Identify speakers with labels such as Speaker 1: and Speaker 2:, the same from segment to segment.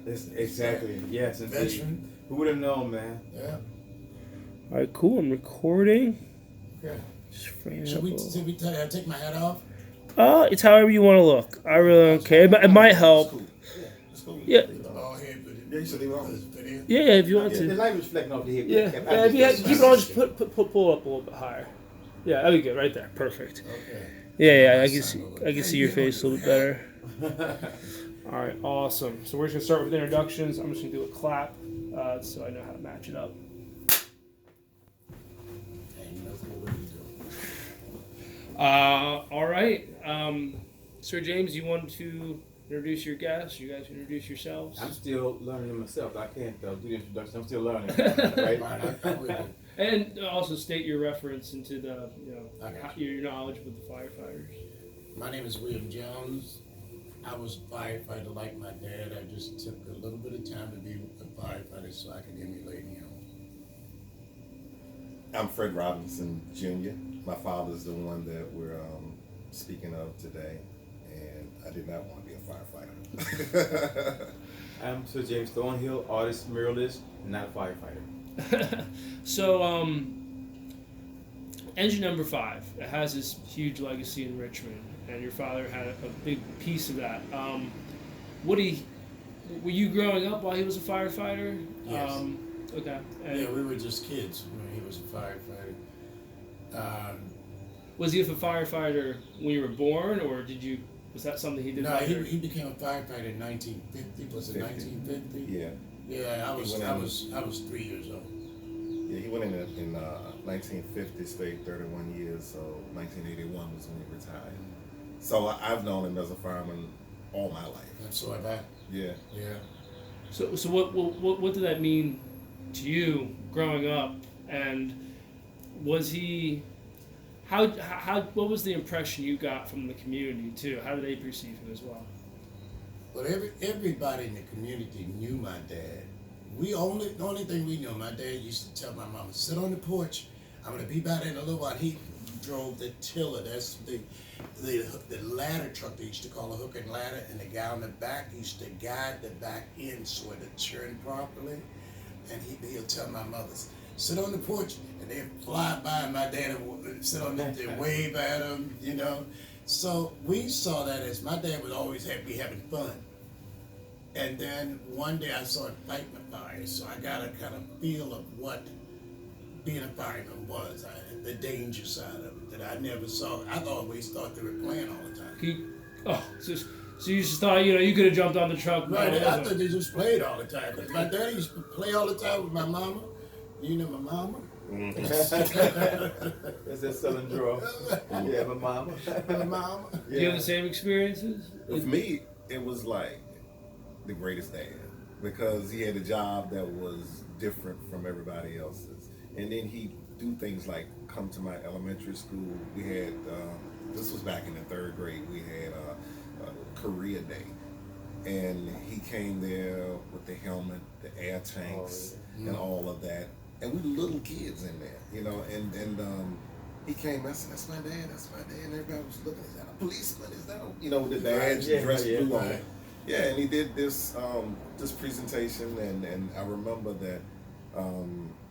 Speaker 1: Exactly. Yes, indeed.
Speaker 2: Veteran.
Speaker 1: Who would have known, man?
Speaker 2: Yeah.
Speaker 3: All right, cool. I'm recording.
Speaker 2: Okay.
Speaker 3: Just frame it
Speaker 2: Should
Speaker 3: up.
Speaker 2: we take my hat off?
Speaker 3: It's however you want to look. I really don't care. It might help.
Speaker 1: Cool. Yeah, it's cool.
Speaker 3: Yeah.
Speaker 2: Leave the ball head with it.
Speaker 1: Yeah, you should leave it on.
Speaker 2: Video.
Speaker 3: Yeah, if you want
Speaker 1: The
Speaker 3: to.
Speaker 1: light was reflecting off the head.
Speaker 3: Yeah. Yeah, if you keep it on, just pull up a little bit higher. Yeah, that'd be good. Right there. Perfect.
Speaker 2: Okay.
Speaker 3: Yeah, I can see your face a little bit better. All right, awesome. So we're just gonna start with introductions. I'm just gonna do a clap, so I know how to match it up.
Speaker 2: Ain't nothing what you do.
Speaker 3: All right, Sir James, you want to introduce your guests? You guys introduce yourselves.
Speaker 1: I'm still learning myself. I can't do the introduction. I'm still learning. Right?
Speaker 2: I'm with you.
Speaker 3: And also state your reference into the,
Speaker 2: I got
Speaker 3: your knowledge with the firefighters.
Speaker 2: My name is William Jones. I was a firefighter like my dad. I just took a little bit of time to be a firefighter so I could emulate him.
Speaker 4: I'm Fred Robinson Jr. My father's the one that we're speaking of today, and I did not want to be a firefighter.
Speaker 1: I'm Sir James Thornhill, artist, muralist, not a firefighter.
Speaker 3: So, engine number 5, it has this huge legacy in Richmond, and your father had a big piece of that. Were you growing up while he was a firefighter?
Speaker 2: Yes.
Speaker 3: Okay.
Speaker 2: Yeah, we were just kids when he was a firefighter.
Speaker 3: Was he a firefighter when you were born, or was that something he did
Speaker 2: No,
Speaker 3: later?
Speaker 2: he became a firefighter in 1950. Was it 1950?
Speaker 4: Yeah.
Speaker 2: Yeah, I was 3 years old.
Speaker 4: Yeah, he went in 1950, stayed 31 years, so 1981 was when he retired. So I've known him as a fireman all my life.
Speaker 2: And so have I.
Speaker 4: Yeah.
Speaker 2: Yeah.
Speaker 3: So what did that mean to you growing up, and was he? How what was the impression you got from the community too? How did they perceive him as well?
Speaker 2: Well, everybody in the community knew my dad. The only thing we knew, my dad used to tell my mama, sit on the porch, I'm gonna be back there in a little while. He drove the tiller, that's the ladder truck they used to call a hook and ladder, and the guy on the back used to guide the back end so it would turn properly. And he'll tell my mothers, sit on the porch, and they'd fly by, and my dad would sit on it and wave at them, So we saw that as my dad would always be having fun. And then one day I saw him fighting a fire, so I got a kind of feel of what being a fireman was, the danger side of it that I never saw. I always thought they were playing all the time.
Speaker 3: So you just thought you could have jumped on the truck.
Speaker 2: Right, I thought they just played all the time. But my dad used to play all the time with my mama. You know my mama?
Speaker 1: That's that southern draw. Yeah, my mama.
Speaker 2: My mama.
Speaker 3: Do you have the same experiences?
Speaker 4: For me, it was like the greatest dad because he had a job that was different from everybody else's. And then he'd do things like come to my elementary school. We had, this was back in the 3rd grade, we had Korea Day. And he came there with the helmet, the air tanks, and all of that. And we were little kids in there, and he came, I said, that's my dad, and everybody was looking, is that a policeman, is that with the badge, dressed blue on it. Yeah, and he did this presentation, and I remember that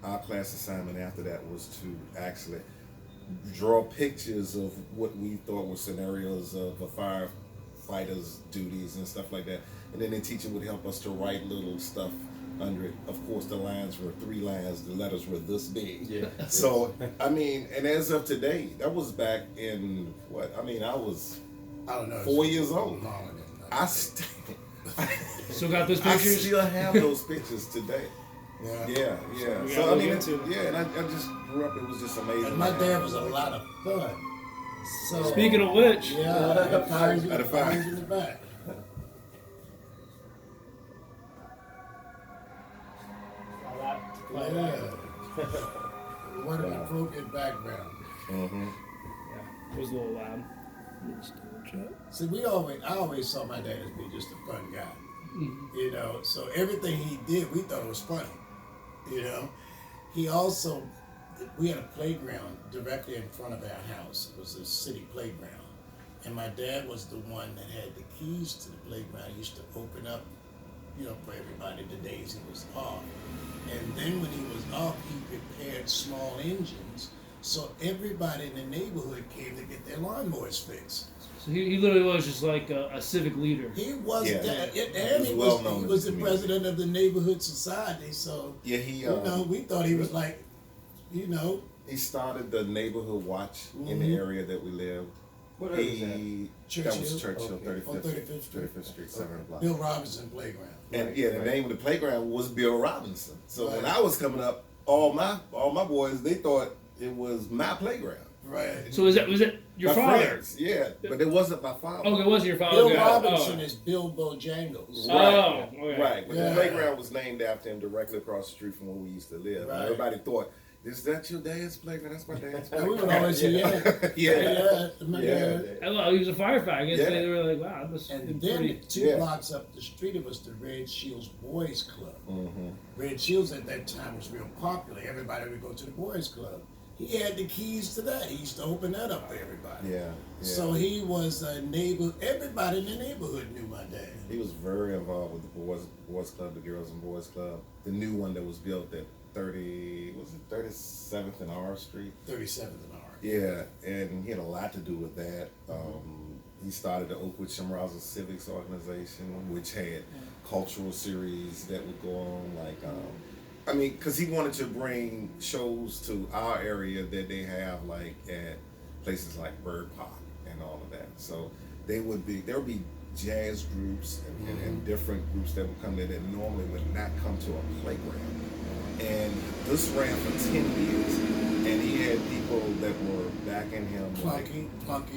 Speaker 4: our class assignment after that was to actually draw pictures of what we thought were scenarios of a firefighter's duties and stuff like that. And then the teacher would help us to write little stuff under it. Of course, the lines were 3 lines, the letters were this big.
Speaker 1: Yeah.
Speaker 4: So, and as of today, that was back in I was
Speaker 2: I don't know,
Speaker 4: 4 years old.
Speaker 3: Still got those
Speaker 4: I
Speaker 3: pictures?
Speaker 4: still have those pictures today.
Speaker 2: Yeah.
Speaker 4: Yeah.
Speaker 3: we
Speaker 4: So
Speaker 3: gotta
Speaker 4: I mean,
Speaker 3: look into it.
Speaker 4: and I just grew up. It was just amazing.
Speaker 2: And my dad was a lot of fun. So
Speaker 3: Speaking of which,
Speaker 2: yeah, the fires
Speaker 4: At a fire.
Speaker 2: in the back. Yeah. What an appropriate background.
Speaker 4: Mm-hmm.
Speaker 3: it was a little loud. Just double check.
Speaker 2: See, I always saw my dad as being just a fun guy. So everything he did, we thought it was funny. He also, we had a playground directly in front of our house. It was a city playground. And my dad was the one that had the keys to the playground. He used to open up for everybody the days he was off. And then when he was off, he repaired small engines, so everybody in the neighborhood came to get their lawnmowers fixed.
Speaker 3: So he literally was just like a civic leader.
Speaker 2: He was
Speaker 4: Yeah.
Speaker 2: that,
Speaker 4: He
Speaker 2: and
Speaker 4: was
Speaker 2: he
Speaker 4: well
Speaker 2: was,
Speaker 4: known
Speaker 2: he
Speaker 4: in
Speaker 2: was
Speaker 4: the
Speaker 2: the
Speaker 4: community.
Speaker 2: president of the neighborhood society. So
Speaker 4: Yeah, he
Speaker 2: we thought he was like,
Speaker 4: he started the neighborhood watch in the area that we lived.
Speaker 1: What area was that?
Speaker 2: Churchill.
Speaker 4: That was Churchill,
Speaker 1: Okay.
Speaker 4: 35th,
Speaker 2: On 35th Street.
Speaker 4: 35th Street, 7th block.
Speaker 2: Bill Robinson Playground.
Speaker 4: And
Speaker 1: Right,
Speaker 4: yeah, the
Speaker 1: right.
Speaker 4: name of the playground was Bill Robinson. So when
Speaker 2: Right.
Speaker 4: I was coming up, all my boys, they thought it was my playground.
Speaker 2: Right.
Speaker 3: So was it your
Speaker 4: My
Speaker 3: father?
Speaker 4: friends, yeah, but it wasn't my father.
Speaker 3: Oh, it wasn't your father.
Speaker 2: Bill
Speaker 3: Okay.
Speaker 2: Robinson
Speaker 3: Oh.
Speaker 2: is Bill Bojangles.
Speaker 3: Oh, okay.
Speaker 4: Right. But
Speaker 2: Yeah.
Speaker 4: the playground was named after him directly across the street from where we used to live.
Speaker 2: Right.
Speaker 4: And everybody thought, is that your dad's playground? That's my dad's
Speaker 2: And we
Speaker 4: playground.
Speaker 2: would always say, yeah.
Speaker 4: Yeah.
Speaker 3: Well, he was a firefighter. I guess
Speaker 4: Yeah.
Speaker 3: they were like, wow, that must
Speaker 2: And
Speaker 3: be
Speaker 2: then
Speaker 3: pretty.
Speaker 2: 2
Speaker 4: Yeah.
Speaker 2: blocks up the street, it was the Red Shields Boys Club.
Speaker 4: Mm-hmm.
Speaker 2: Red Shields at that time was real popular. Everybody would go to the Boys Club. He had the keys to that. He used to open that up for everybody.
Speaker 4: Yeah.
Speaker 2: So he was a neighbor. Everybody in the neighborhood knew my dad.
Speaker 4: He was very involved with the boys club, the girls and boys club, the new one that was built at 37th and R Street.
Speaker 2: 37th and R.
Speaker 4: Yeah, and he had a lot to do with that. He started the Oakwood Shimrazza Civics Organization, which had cultural series that would go on, because he wanted to bring shows to our area that they have, like at places like Bird Park and all of that. So there would be jazz groups and different groups that would come there that normally would not come to a playground. And this ran for 10 years, and he had people that were backing him,
Speaker 2: Plunky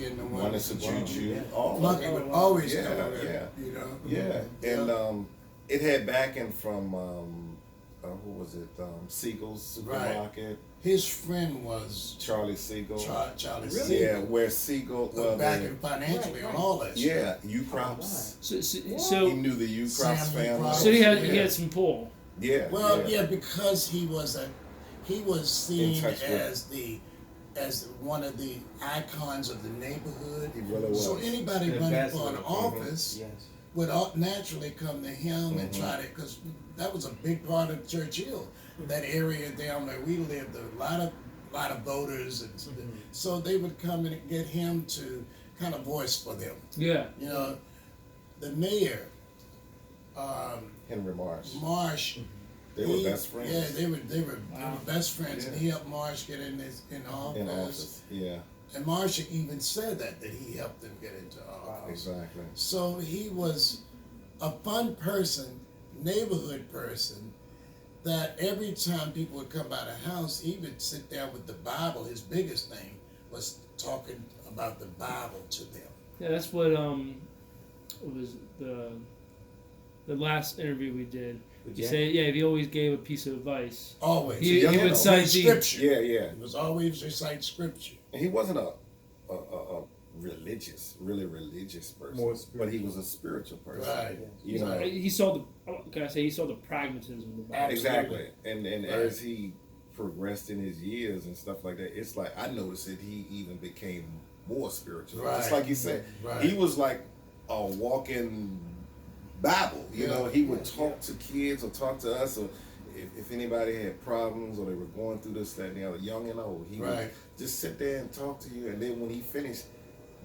Speaker 2: and the
Speaker 4: one is a juju.
Speaker 1: Yeah.
Speaker 4: All of
Speaker 2: Plunky
Speaker 4: it.
Speaker 2: would always
Speaker 4: Yeah,
Speaker 2: come there,
Speaker 4: yeah. And it had backing from who was it? Siegel's Supermarket.
Speaker 2: His friend was
Speaker 4: Charlie Siegel.
Speaker 2: Charlie
Speaker 1: Really?
Speaker 2: Siegel.
Speaker 4: Yeah, where Siegel
Speaker 2: Backing financially on all that shit.
Speaker 4: yeah, U-Crops.
Speaker 3: So
Speaker 4: He knew the U-Crops
Speaker 2: Sam
Speaker 4: family.
Speaker 2: U-Crops.
Speaker 3: he
Speaker 2: Yeah.
Speaker 3: had some pull.
Speaker 4: Yeah.
Speaker 2: Well, yeah, because he was seen
Speaker 4: In touch with-
Speaker 2: as one of the icons of the neighborhood.
Speaker 4: He really was.
Speaker 2: So anybody
Speaker 1: The
Speaker 2: running
Speaker 1: best
Speaker 2: for an
Speaker 1: of it.
Speaker 2: office
Speaker 1: Yes.
Speaker 2: would naturally come to him and try to, because that was a big part of Churchill, that area down where we lived. A lot of voters, and so they would come and get him to kind of voice for them.
Speaker 3: Yeah.
Speaker 2: The mayor,
Speaker 4: Henry Marsh.
Speaker 2: Marsh.
Speaker 4: They were best friends.
Speaker 2: Yeah, they were best friends, and
Speaker 4: Yeah.
Speaker 2: he helped Marsh get in office.
Speaker 4: In office. Yeah,
Speaker 2: And Marsh even said that he helped them get into office.
Speaker 4: exactly.
Speaker 2: So he was a fun person, neighborhood person, that every time people would come by the house, he would sit down with the Bible. His biggest thing was talking about the Bible to them.
Speaker 3: Yeah, that's what was the last interview we did. He said, he always gave a piece of advice.
Speaker 2: Always.
Speaker 3: He
Speaker 4: young
Speaker 3: would
Speaker 4: man,
Speaker 3: cite the
Speaker 2: scripture.
Speaker 4: Yeah.
Speaker 2: He was always recite scripture.
Speaker 4: And he wasn't a really religious person,
Speaker 1: More
Speaker 4: but he was a spiritual person.
Speaker 2: Right.
Speaker 4: You know,
Speaker 3: He saw he saw the pragmatism of the Bible.
Speaker 4: exactly. And
Speaker 2: Right.
Speaker 4: as he progressed in his years and stuff like that, it's like I noticed that he even became more spiritual.
Speaker 2: Right.
Speaker 4: It's like you said,
Speaker 2: Right.
Speaker 4: he was like a walking Bible. You know, he would talk to kids or talk to us, or if anybody had problems or they were going through this, that, and the other, young and old, he would just sit there and talk to you. And then when he finished,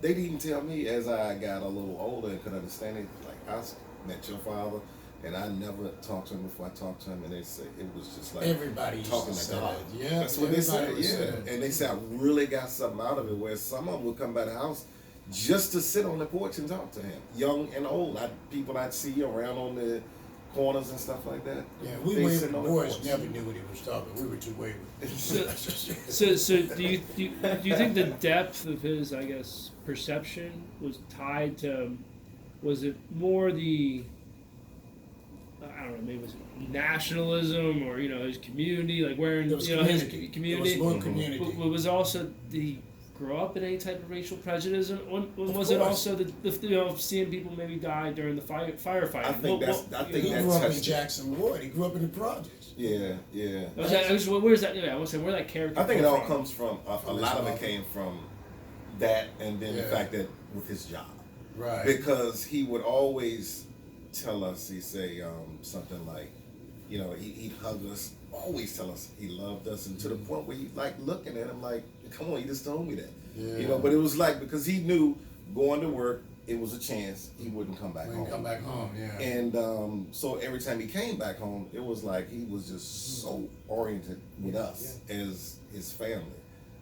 Speaker 4: they didn't tell me as I got a little older and could understand it. Like I met your father, and I never talked to him before I talked to him, and they said it was just like
Speaker 2: Everybody used
Speaker 4: talking
Speaker 2: to
Speaker 4: to
Speaker 2: say
Speaker 4: God.
Speaker 2: that. Yeah,
Speaker 4: That's what they said.
Speaker 2: everybody would say
Speaker 4: Yeah,
Speaker 2: that.
Speaker 4: and they said I really got something out of it. Where some of them would come by the house just to sit on the porch and talk to him, young and old. People I'd see around on the corners and stuff like that.
Speaker 2: Yeah, we
Speaker 4: They
Speaker 2: wavered.
Speaker 4: sitting
Speaker 2: The
Speaker 4: on the
Speaker 2: boys
Speaker 4: porch.
Speaker 2: never knew what he was talking. We were too wayward.
Speaker 3: So do you think the depth of his, I guess, perception was tied to, was it more the, I don't know, maybe it was nationalism or his community, like wearing
Speaker 2: It was
Speaker 3: his
Speaker 2: community.
Speaker 3: community.
Speaker 2: It was more community.
Speaker 3: But was also did he grow up in any type of racial prejudice? When was it
Speaker 2: course.
Speaker 3: also the seeing people maybe die during the firefighting?
Speaker 4: I think I think
Speaker 2: He
Speaker 4: that
Speaker 2: grew up in
Speaker 4: touched it.
Speaker 2: Jackson Ward. He grew up in the projects.
Speaker 4: Yeah.
Speaker 3: Where's that? Yeah, I want to say where that character.
Speaker 4: I think it
Speaker 3: come
Speaker 4: all
Speaker 3: from?
Speaker 4: comes from a lot of it came from that, and then the
Speaker 2: Yeah.
Speaker 4: fact that with his job,
Speaker 2: Right.
Speaker 4: because he would always tell us, he say something like, you know, he'd hug us, always tell us he loved us, and to the point where he like looking at him like, come on, you just told me that.
Speaker 2: Yeah.
Speaker 4: You know, but it was like, because he knew going to work, it was a chance he wouldn't come back home.
Speaker 2: Come back home, yeah.
Speaker 4: And so every time he came back home, it was like he was just so oriented with us as his family,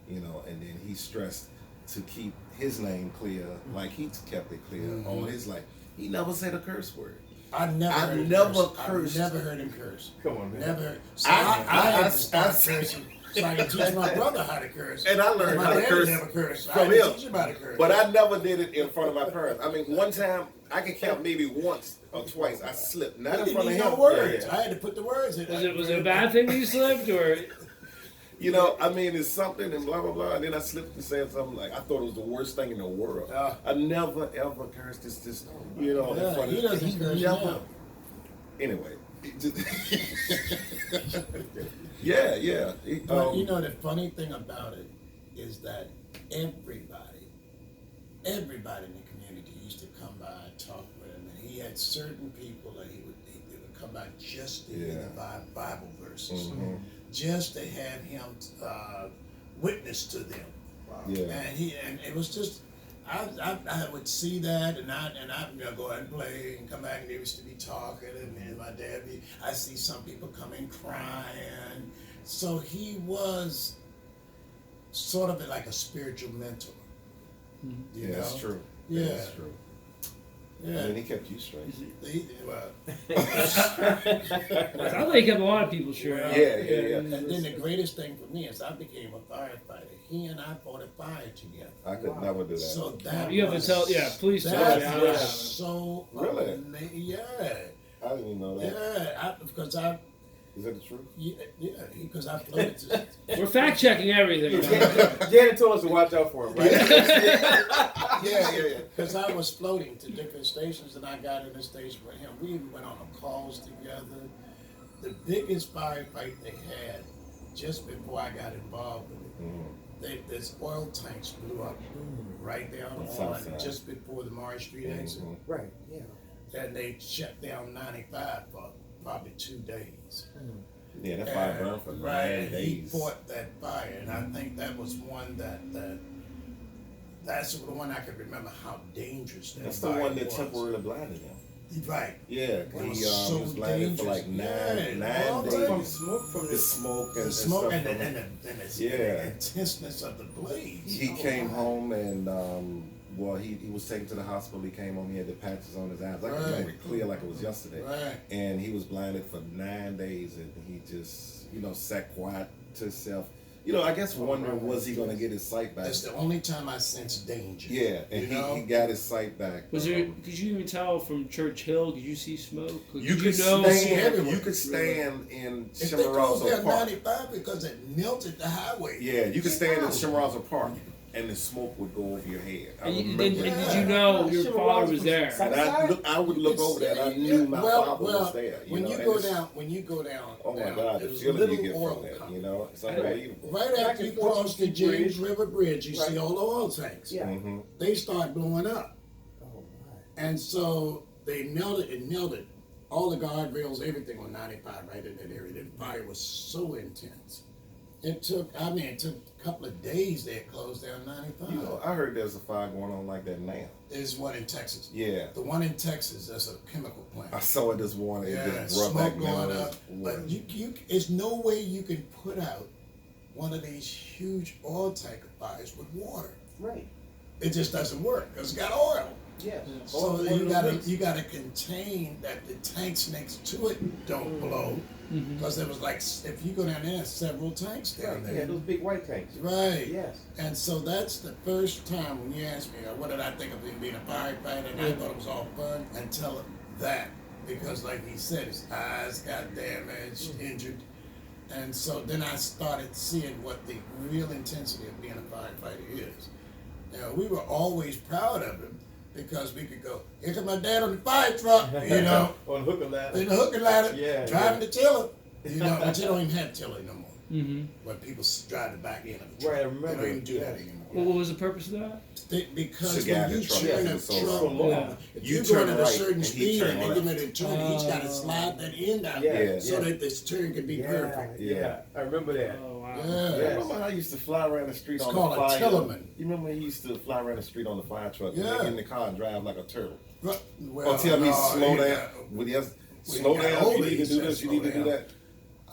Speaker 4: you know, and then he stressed to keep his name clear, like he kept it clear all his life. He never said a curse word.
Speaker 2: I've never heard him curse. I've never heard him curse.
Speaker 1: Come on, man.
Speaker 2: Never. So I had to start cursing so I can teach my brother how to curse.
Speaker 4: And I learned how to curse
Speaker 2: never cursed.
Speaker 4: from
Speaker 2: I had to
Speaker 4: him.
Speaker 2: teach him how to curse.
Speaker 4: But I never did it in front of my parents. I mean, one time, I can count maybe once or twice, I slipped, not in front of him.
Speaker 2: No words.
Speaker 4: Yeah.
Speaker 2: I had to put the words in.
Speaker 3: Was it a bad thing that you slipped, or?
Speaker 4: You know, I mean, it's something and blah, blah, blah. And then I slipped and said something like, I thought it was the worst thing in the world. I never, ever cursed. It's just, you know, in front of
Speaker 2: he doesn't curse now.
Speaker 4: Anyway. It just yeah.
Speaker 2: But you know, the funny thing about it is that everybody in the community used to come by and talk with him. And he had certain people that they would come by just to hear the Bible verses. Just to have him witness to them.
Speaker 4: Wow. Yeah.
Speaker 2: And it was just, I would see that and I'd go out and play and come back and there used to be talking and then my dad I see some people come in crying. So he was sort of like a spiritual mentor. You know?
Speaker 4: That's true.
Speaker 2: Yeah.
Speaker 4: That's true.
Speaker 2: Yeah.
Speaker 4: And he kept you straight.
Speaker 3: I think kept a lot of people straight.
Speaker 4: Yeah.
Speaker 2: And then the greatest thing for me is I became a firefighter. He and I fought a fire together.
Speaker 4: I could never do that.
Speaker 2: So that
Speaker 3: You have to tell, please tell me how
Speaker 2: that
Speaker 3: that
Speaker 2: was
Speaker 3: happened.
Speaker 2: so
Speaker 4: Really?
Speaker 2: yeah.
Speaker 4: I didn't even know that.
Speaker 2: Yeah, because I
Speaker 4: Is that the truth?
Speaker 2: because I floated to
Speaker 3: We're fact checking everything.
Speaker 1: Janet told us to watch out for him, right?
Speaker 2: yeah. Because I was floating to different stations and I got in a station with him. We even went on calls together. The biggest firefight they had just before I got involved with it, this oil tanks blew up right down on just before the Mars Street exit.
Speaker 1: Right, yeah.
Speaker 2: And they shut down 95 for probably 2 days.
Speaker 4: Yeah, that fire burned for 9
Speaker 2: and he
Speaker 4: days.
Speaker 2: fought that fire, and I think that was one that's the one I can remember how dangerous that
Speaker 4: That's the
Speaker 2: fire
Speaker 4: one that
Speaker 2: was.
Speaker 4: temporarily blinded him.
Speaker 2: Right.
Speaker 4: Yeah,
Speaker 2: It
Speaker 4: he
Speaker 2: was so
Speaker 4: was blinded for like
Speaker 2: dangerous.
Speaker 4: nine
Speaker 2: All
Speaker 4: days.
Speaker 2: from
Speaker 1: smoke,
Speaker 4: The smoke and
Speaker 2: the smoke
Speaker 4: stuff
Speaker 2: and
Speaker 4: from
Speaker 2: the intenseness of the blaze.
Speaker 4: He came home and he was taken to the hospital. He came home. He had the patches on his eyes. I can remember it clear like it was yesterday.
Speaker 2: Right.
Speaker 4: And he was blinded for 9 days, and he just sat quiet to himself. I guess wondering was he gonna get his sight back?
Speaker 2: That's the only time I sensed danger.
Speaker 4: Yeah, and he got his sight back.
Speaker 3: Was there? Could you even tell from Church Hill? Could you see smoke?
Speaker 4: You could stand in
Speaker 2: If they closed
Speaker 4: Chimborazo
Speaker 2: down
Speaker 4: Park.
Speaker 2: 95 because it melted the highway.
Speaker 4: Yeah, you could stand in Chimborazo Park, and the smoke would go over your head. I remember
Speaker 3: Did
Speaker 4: that.
Speaker 3: you know your father was there?
Speaker 4: And I would look over there, and I knew my father was there.
Speaker 2: When you go down,
Speaker 4: oh my God, the
Speaker 2: there's a
Speaker 4: feeling
Speaker 2: little
Speaker 4: you get
Speaker 2: oil
Speaker 4: from that,
Speaker 2: company.
Speaker 4: it's unbelievable.
Speaker 2: Right after you cross the James River Bridge, you see all the oil tanks.
Speaker 1: Yeah.
Speaker 4: Mm-hmm.
Speaker 2: They start blowing up.
Speaker 1: Oh my.
Speaker 2: And so they melted all the guardrails, everything on 95 right in that area. The fire was so intense. It took a couple of days they had closed down 95.
Speaker 4: I heard there's a fire going on like that now.
Speaker 2: There's one in Texas.
Speaker 4: Yeah.
Speaker 2: The one in Texas, that's a chemical plant.
Speaker 4: I saw it this morning.
Speaker 2: Yeah,
Speaker 4: It just brought back
Speaker 2: smoke going
Speaker 4: memories.
Speaker 2: up. But there's no way you can put out one of these huge oil tanker fires with water.
Speaker 1: Right.
Speaker 2: It just doesn't work because it's got oil.
Speaker 1: Yes.
Speaker 2: So you gotta contain that the tanks next to it don't blow, because there was like, if you go down there, several tanks down there.
Speaker 1: Yeah, those big white tanks.
Speaker 2: Right.
Speaker 1: Yes.
Speaker 2: And so that's the first time when you asked me, what did I think of being a firefighter, and I thought it was all fun until that, because like he said, his eyes got damaged, injured. And so then I started seeing what the real intensity of being a firefighter is. Now, we were always proud of him, because we could go, here comes my dad on the fire truck,
Speaker 1: On hook and ladder.
Speaker 2: in the hook and ladder,
Speaker 1: Yeah,
Speaker 2: driving the tiller, but you don't even have tiller no more. where people drive the back end of the
Speaker 1: Right, I
Speaker 2: truck. They
Speaker 1: remember.
Speaker 2: don't even do that
Speaker 1: Yeah.
Speaker 2: anymore.
Speaker 3: Well, what was the purpose of that?
Speaker 2: Because
Speaker 4: To guide
Speaker 2: when
Speaker 4: the
Speaker 2: you
Speaker 4: truck.
Speaker 2: turn
Speaker 4: Yeah,
Speaker 2: a
Speaker 4: so
Speaker 2: truck,
Speaker 1: long.
Speaker 3: Yeah.
Speaker 2: if
Speaker 4: You
Speaker 2: you're
Speaker 4: turn
Speaker 2: going at a
Speaker 4: right
Speaker 2: certain
Speaker 4: and he
Speaker 2: speed
Speaker 4: turn
Speaker 2: and they're
Speaker 4: left.
Speaker 2: getting ready to turn, he's got to slide that end out
Speaker 1: Yeah,
Speaker 2: so
Speaker 1: yeah.
Speaker 2: that this turn can be perfect.
Speaker 1: Yeah, I remember that.
Speaker 3: Oh wow.
Speaker 2: Yeah.
Speaker 1: Yeah.
Speaker 4: Remember how I used to fly around the street
Speaker 2: It's
Speaker 4: on
Speaker 2: called
Speaker 4: the
Speaker 2: a
Speaker 4: fire?
Speaker 2: Tillerman.
Speaker 4: You remember when he used to fly around the street on the fire truck and
Speaker 2: Yeah.
Speaker 4: get in the car and drive like a turtle?
Speaker 2: Well,
Speaker 4: Or tell me
Speaker 2: no,
Speaker 4: slow
Speaker 2: he
Speaker 4: down.
Speaker 2: got-
Speaker 4: Would he have
Speaker 2: when
Speaker 4: slow
Speaker 2: he got
Speaker 4: down?
Speaker 2: older,
Speaker 4: You need
Speaker 2: he
Speaker 4: to do
Speaker 2: said
Speaker 4: this. You need to
Speaker 2: slow
Speaker 4: do
Speaker 2: down.
Speaker 4: that.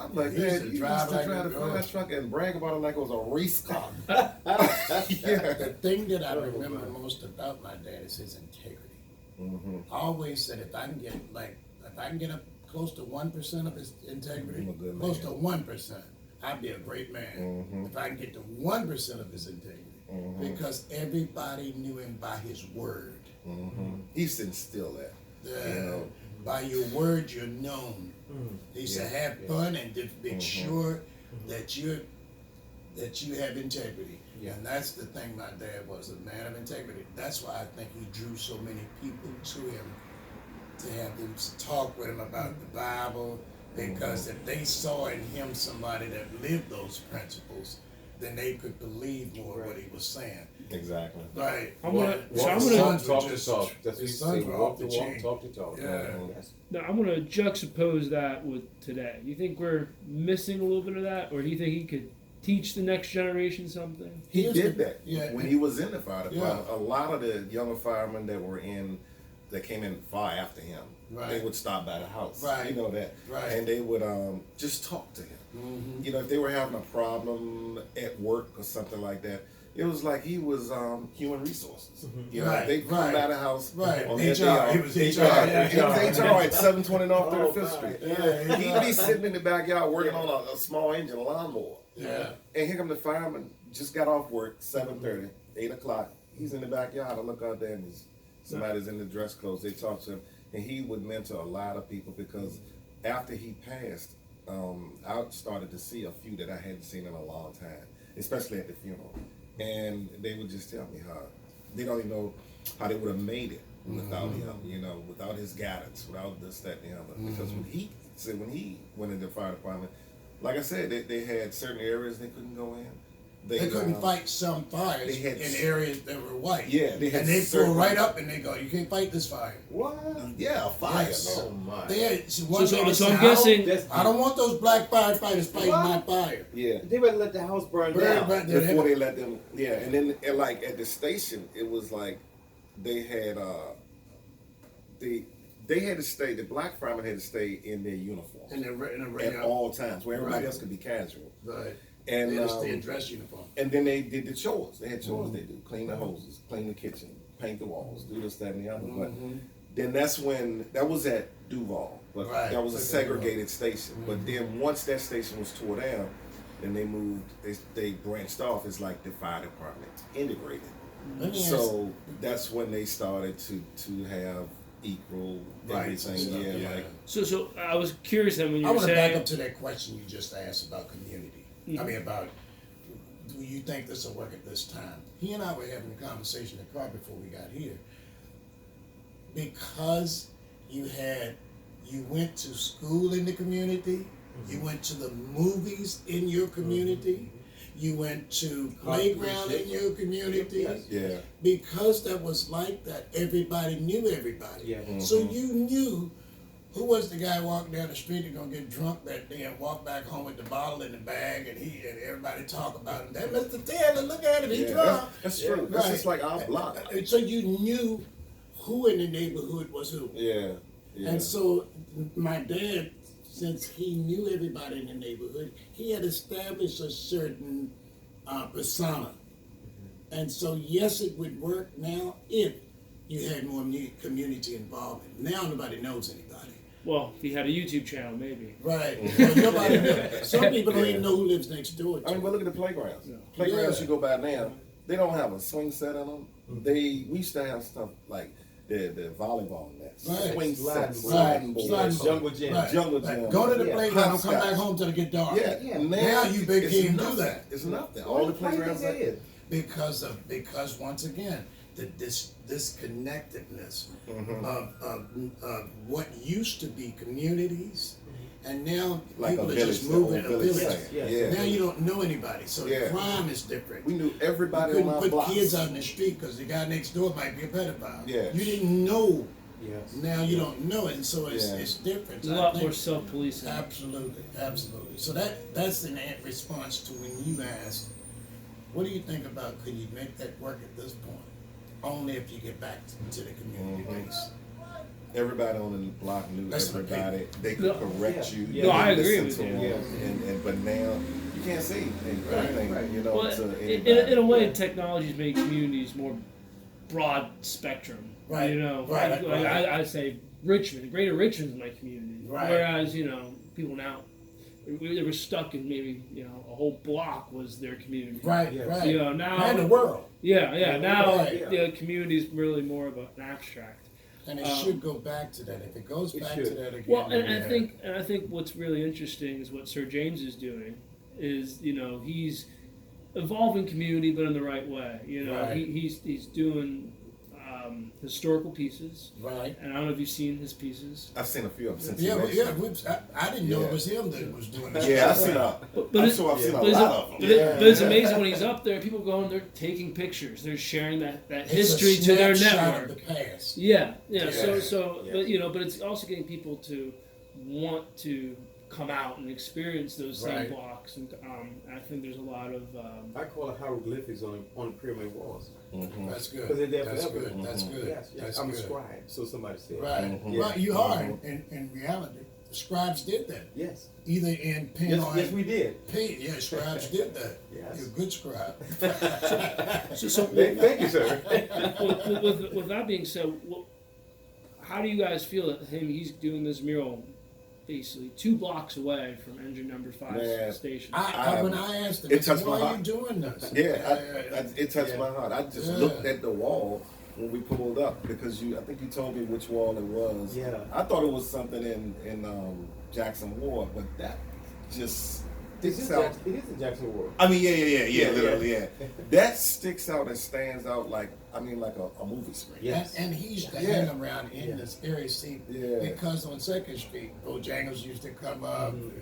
Speaker 4: I'm like,
Speaker 2: He used
Speaker 4: man,
Speaker 2: to
Speaker 4: you used
Speaker 2: drive
Speaker 4: to
Speaker 2: like
Speaker 4: drive
Speaker 2: a
Speaker 4: the fire
Speaker 2: girl.
Speaker 4: truck and brag about it like it was a race car.
Speaker 2: Yeah, the thing that I
Speaker 1: Oh,
Speaker 2: remember
Speaker 1: man.
Speaker 2: most about my dad is his integrity.
Speaker 4: Mm-hmm.
Speaker 2: I always said if I can get up close to 1% of his integrity,
Speaker 4: I'm a good
Speaker 2: close
Speaker 4: man.
Speaker 2: to 1%, I'd be a great man.
Speaker 4: Mhm.
Speaker 2: If I can get to 1% of his integrity, because everybody knew him by his word.
Speaker 4: Mm-hmm. He used to instill that. You know.
Speaker 2: By your word, you're known. He said,
Speaker 4: Yeah.
Speaker 2: "Have fun and just make sure that you have integrity."
Speaker 1: Yeah.
Speaker 2: And that's the thing. My dad was a man of integrity. That's why I think he drew so many people to him to have them talk with him about the Bible. Because if they saw in him somebody that lived those principles, then they could believe more what he was saying.
Speaker 4: Exactly.
Speaker 2: Right.
Speaker 3: I'm gonna-
Speaker 2: His
Speaker 3: so I'm
Speaker 2: sons
Speaker 3: gonna-
Speaker 2: were
Speaker 1: talk to
Speaker 2: just-
Speaker 1: talk. That's what you
Speaker 2: his
Speaker 1: say.
Speaker 2: sons were
Speaker 1: Walk
Speaker 2: off
Speaker 1: to
Speaker 2: the
Speaker 1: walk,
Speaker 2: chain.
Speaker 1: talk to talk.
Speaker 2: Yeah.
Speaker 1: Yes.
Speaker 3: Now I'm gonna juxtapose that with today. You think we're missing a little bit of that, or do you think he could teach the next generation something?
Speaker 4: He
Speaker 2: Here's
Speaker 4: did
Speaker 2: the-
Speaker 4: that.
Speaker 2: yeah.
Speaker 4: When he was in the fire
Speaker 2: Yeah.
Speaker 4: department, a lot of the younger firemen that came in far after him,
Speaker 2: Right.
Speaker 4: they would stop by the house.
Speaker 2: Right.
Speaker 4: You know that.
Speaker 2: Right.
Speaker 4: And they would just talk to him. You know, if they were having a problem at work or something like that, it was like he was human resources. You know,
Speaker 2: Right,
Speaker 4: they come
Speaker 2: right.
Speaker 4: by the house
Speaker 2: Right.
Speaker 4: on
Speaker 2: HR,
Speaker 4: their day off.
Speaker 2: he was HR.
Speaker 4: Yeah, he
Speaker 1: HR.
Speaker 4: was HR at 720 North
Speaker 1: Oh,
Speaker 4: 35th Street.
Speaker 2: Yeah,
Speaker 4: He'd be sitting in the backyard working on a small engine, a lawnmower.
Speaker 2: Yeah.
Speaker 4: And here come the fireman, just got off work, 7:30, 8 o'clock. He's in the backyard. I look out there and somebody's in the dress clothes. They talk to him. And he would mentor a lot of people because after he passed, I started to see a few that I hadn't seen in a long time, especially at the funeral. And they would just tell me how they don't even know how they would have made it without him, you know, without his guidance, without this, that, and the other. Because when he went into the fire department, like I said, they had certain areas they couldn't go in.
Speaker 2: They couldn't fight some fires
Speaker 4: they had
Speaker 2: in areas that were white.
Speaker 4: Yeah, they had
Speaker 2: and they
Speaker 4: certain-
Speaker 2: pull right up and they go, "You can't fight this fire."
Speaker 1: What?
Speaker 4: Yeah, a fire.
Speaker 2: Yes.
Speaker 1: Oh my.
Speaker 2: They had, one
Speaker 3: So
Speaker 2: lady
Speaker 3: so
Speaker 2: said,
Speaker 3: I'm guessing.
Speaker 1: That's
Speaker 2: I don't want those black firefighters fighting my fire.
Speaker 4: Yeah.
Speaker 1: They better let the house burn
Speaker 2: Burn,
Speaker 1: down.
Speaker 2: burn.
Speaker 4: Before they let them, yeah, and then and like at the station, it was like they had they had to stay. The black firemen had to stay in their uniform
Speaker 2: In the
Speaker 4: at all times, where everybody
Speaker 2: Right.
Speaker 4: else could be casual.
Speaker 2: Right.
Speaker 4: And
Speaker 2: They had to stay in dress uniform.
Speaker 4: and then they did the chores. They had chores they do: clean the hoses, clean the kitchen, paint the walls, do this, that, and the other. But then that was at Duval, but
Speaker 2: Right.
Speaker 4: that was a segregated station. But then once that station was tore down, then they moved. They branched off. It's like the fire department integrated.
Speaker 2: Let me
Speaker 4: So that's when they started to have equal
Speaker 2: Rights and
Speaker 4: everything.
Speaker 2: stuff,
Speaker 4: Yeah,
Speaker 2: yeah.
Speaker 4: like
Speaker 3: So I was curious then when you
Speaker 2: I
Speaker 3: were
Speaker 2: want to back
Speaker 3: saying.
Speaker 2: up to that question you just asked about community. I mean, about do you think this will work at this time? He and I were having a conversation in the car before we got here. Because you went to school in the community, you went to the movies in your community, you went to playground in your community.
Speaker 1: Yes.
Speaker 4: yeah.
Speaker 2: Because that was like that, everybody knew everybody.
Speaker 1: Yeah.
Speaker 2: So you knew who was the guy walking down the street and gonna get drunk that day and walk back home with the bottle in the bag and everybody talk about him. That Mr. Taylor, look at him, he
Speaker 4: Yeah,
Speaker 2: drunk.
Speaker 4: that's true. That's just like our block.
Speaker 2: And so you knew who in the neighborhood was who.
Speaker 4: Yeah, yeah.
Speaker 2: And so my dad, since he knew everybody in the neighborhood, he had established a certain persona. And so yes, it would work now if you had more community involvement. Now nobody knows anybody.
Speaker 3: Well, if he had a YouTube channel, maybe.
Speaker 2: Right. Well, nobody knows. Some people don't even know who lives next door to
Speaker 4: I mean, but
Speaker 2: him.
Speaker 4: look at the playgrounds. Playgrounds
Speaker 2: Yeah.
Speaker 4: you go by now, they don't have a swing set in them. We used to have stuff like the volleyball nets,
Speaker 2: Right.
Speaker 4: swing
Speaker 1: Sliding
Speaker 4: sets,
Speaker 1: boards.
Speaker 4: sliding boards,
Speaker 2: Sliding boards.
Speaker 1: Jungle gym.
Speaker 2: Right.
Speaker 4: jungle
Speaker 2: Right.
Speaker 4: gym.
Speaker 2: Go to the
Speaker 1: Yeah.
Speaker 2: playground and come
Speaker 4: Hopscotch.
Speaker 2: back home till it get dark.
Speaker 4: Yeah,
Speaker 2: Now you big
Speaker 4: it's
Speaker 2: can't do
Speaker 4: nothing.
Speaker 2: that.
Speaker 4: It's nothing. All the playgrounds
Speaker 1: It is.
Speaker 2: Because once again, the disconnectedness of what used to be communities And now
Speaker 4: Like
Speaker 2: people
Speaker 4: a
Speaker 2: are
Speaker 4: village,
Speaker 2: just moving
Speaker 4: the
Speaker 2: a
Speaker 4: old
Speaker 2: village.
Speaker 4: village thing.
Speaker 1: Yes,
Speaker 4: Yeah.
Speaker 2: Now you don't know anybody, so
Speaker 4: Yeah.
Speaker 2: the crime is different.
Speaker 4: We knew
Speaker 2: You
Speaker 4: everybody on
Speaker 2: couldn't
Speaker 4: our
Speaker 2: put
Speaker 4: blocks.
Speaker 2: kids out in the street because the guy next door might be a pedophile.
Speaker 4: Yeah.
Speaker 2: You didn't know.
Speaker 1: Yes.
Speaker 2: Now you don't know it, and so it's
Speaker 4: Yeah.
Speaker 2: it's different.
Speaker 3: There's a
Speaker 2: I
Speaker 3: lot
Speaker 2: think-
Speaker 3: more self-policing.
Speaker 2: Absolutely, absolutely. So that's an response to when you asked, what do you think about could you make that work at this point? Only if you get back to the community
Speaker 4: Mhm.
Speaker 2: base.
Speaker 4: Everybody on the block knew
Speaker 2: That's the
Speaker 4: everybody. They could
Speaker 3: No,
Speaker 4: correct
Speaker 1: yeah.
Speaker 4: you.
Speaker 1: Yeah.
Speaker 4: You
Speaker 3: No, I
Speaker 4: could
Speaker 3: agree
Speaker 4: listen
Speaker 3: with
Speaker 4: to
Speaker 3: you.
Speaker 4: them, and but now you can't see
Speaker 2: Right,
Speaker 4: anything.
Speaker 1: right.
Speaker 4: You know,
Speaker 3: Well,
Speaker 4: to
Speaker 3: in
Speaker 4: anybody.
Speaker 3: a way, technology's made communities more broad spectrum.
Speaker 2: Right,
Speaker 3: You know,
Speaker 2: right,
Speaker 3: like
Speaker 2: right.
Speaker 3: I say Richmond, Greater Richmond's my community.
Speaker 2: Right.
Speaker 3: Whereas, people now, they were stuck in maybe, a whole block was their community.
Speaker 2: Right,
Speaker 1: Yes.
Speaker 2: right.
Speaker 3: Now,
Speaker 2: And the world.
Speaker 3: Yeah. Now,
Speaker 2: Right.
Speaker 3: the community's really more of an abstract.
Speaker 2: And it
Speaker 3: Um,
Speaker 2: should go back to that. If it goes
Speaker 1: It
Speaker 2: back
Speaker 1: should.
Speaker 2: to that again.
Speaker 3: Well, and
Speaker 2: then
Speaker 3: I think what's really interesting is what Sir James is doing. Is he's evolving community, but in the right way.
Speaker 2: Right.
Speaker 3: He's doing historical pieces,
Speaker 2: right.
Speaker 3: and I don't know if you've seen his pieces.
Speaker 4: I've seen a few of them since
Speaker 2: Yeah,
Speaker 4: you
Speaker 2: but
Speaker 4: mentioned.
Speaker 2: I didn't know
Speaker 4: Yeah.
Speaker 2: it was him that was doing this.
Speaker 4: Yeah, I've seen a.
Speaker 3: But
Speaker 4: I'm
Speaker 3: it's-
Speaker 4: sure I've seen a
Speaker 3: But it's,
Speaker 4: lot of them.
Speaker 3: but it's amazing when he's up there. People go and they're taking pictures. They're sharing that
Speaker 2: It's
Speaker 3: history
Speaker 2: a
Speaker 3: to their
Speaker 2: snapshot
Speaker 3: network.
Speaker 2: of the past.
Speaker 3: Yeah.
Speaker 2: Yeah.
Speaker 3: So,
Speaker 1: Yeah.
Speaker 3: but it's also getting people to want to come out and experience those same
Speaker 2: Right.
Speaker 3: blocks, and I think there's a lot of
Speaker 1: I call it hieroglyphics on the pyramid walls.
Speaker 4: Mhm.
Speaker 2: That's good.
Speaker 1: Because they're there
Speaker 2: That's
Speaker 1: forever.
Speaker 2: good. That's good.
Speaker 1: Yes,
Speaker 2: That's
Speaker 1: I'm a
Speaker 2: good.
Speaker 1: scribe, so somebody said.
Speaker 2: Right.
Speaker 4: Mhm.
Speaker 2: Right. You are
Speaker 4: Mhm.
Speaker 2: in reality. Scribes did that.
Speaker 1: Yes.
Speaker 2: Either in pen
Speaker 1: Yes,
Speaker 2: or
Speaker 1: yes, we did.
Speaker 2: pen. Yeah, scribes did that.
Speaker 1: Yes.
Speaker 2: You're a good scribe.
Speaker 1: Thank you, sir.
Speaker 3: with that being said, how do you guys feel that he's doing this mural basically 2 blocks away from engine number 5
Speaker 4: Man,
Speaker 3: station?
Speaker 2: When I asked him,
Speaker 4: It
Speaker 2: I said,
Speaker 4: touched my
Speaker 2: why are
Speaker 4: heart.
Speaker 2: you doing this?
Speaker 4: Yeah, it touched
Speaker 1: Yeah.
Speaker 4: my heart. I just
Speaker 2: Yeah.
Speaker 4: looked at the wall when we pulled up because I think you told me which wall it was.
Speaker 1: Yeah.
Speaker 4: I thought it was something in Jackson Ward, but that just sticks out.
Speaker 1: It is in Jackson Ward.
Speaker 4: I mean, yeah,
Speaker 1: Yeah,
Speaker 4: literally,
Speaker 1: yeah.
Speaker 4: yeah. That sticks out and stands out like a movie screen.
Speaker 1: Yes.
Speaker 2: And he used to
Speaker 4: Yeah.
Speaker 2: hang around in
Speaker 1: Yeah.
Speaker 2: this area, see,
Speaker 4: Yeah.
Speaker 2: because on Second Street, Bojangles used to come up, and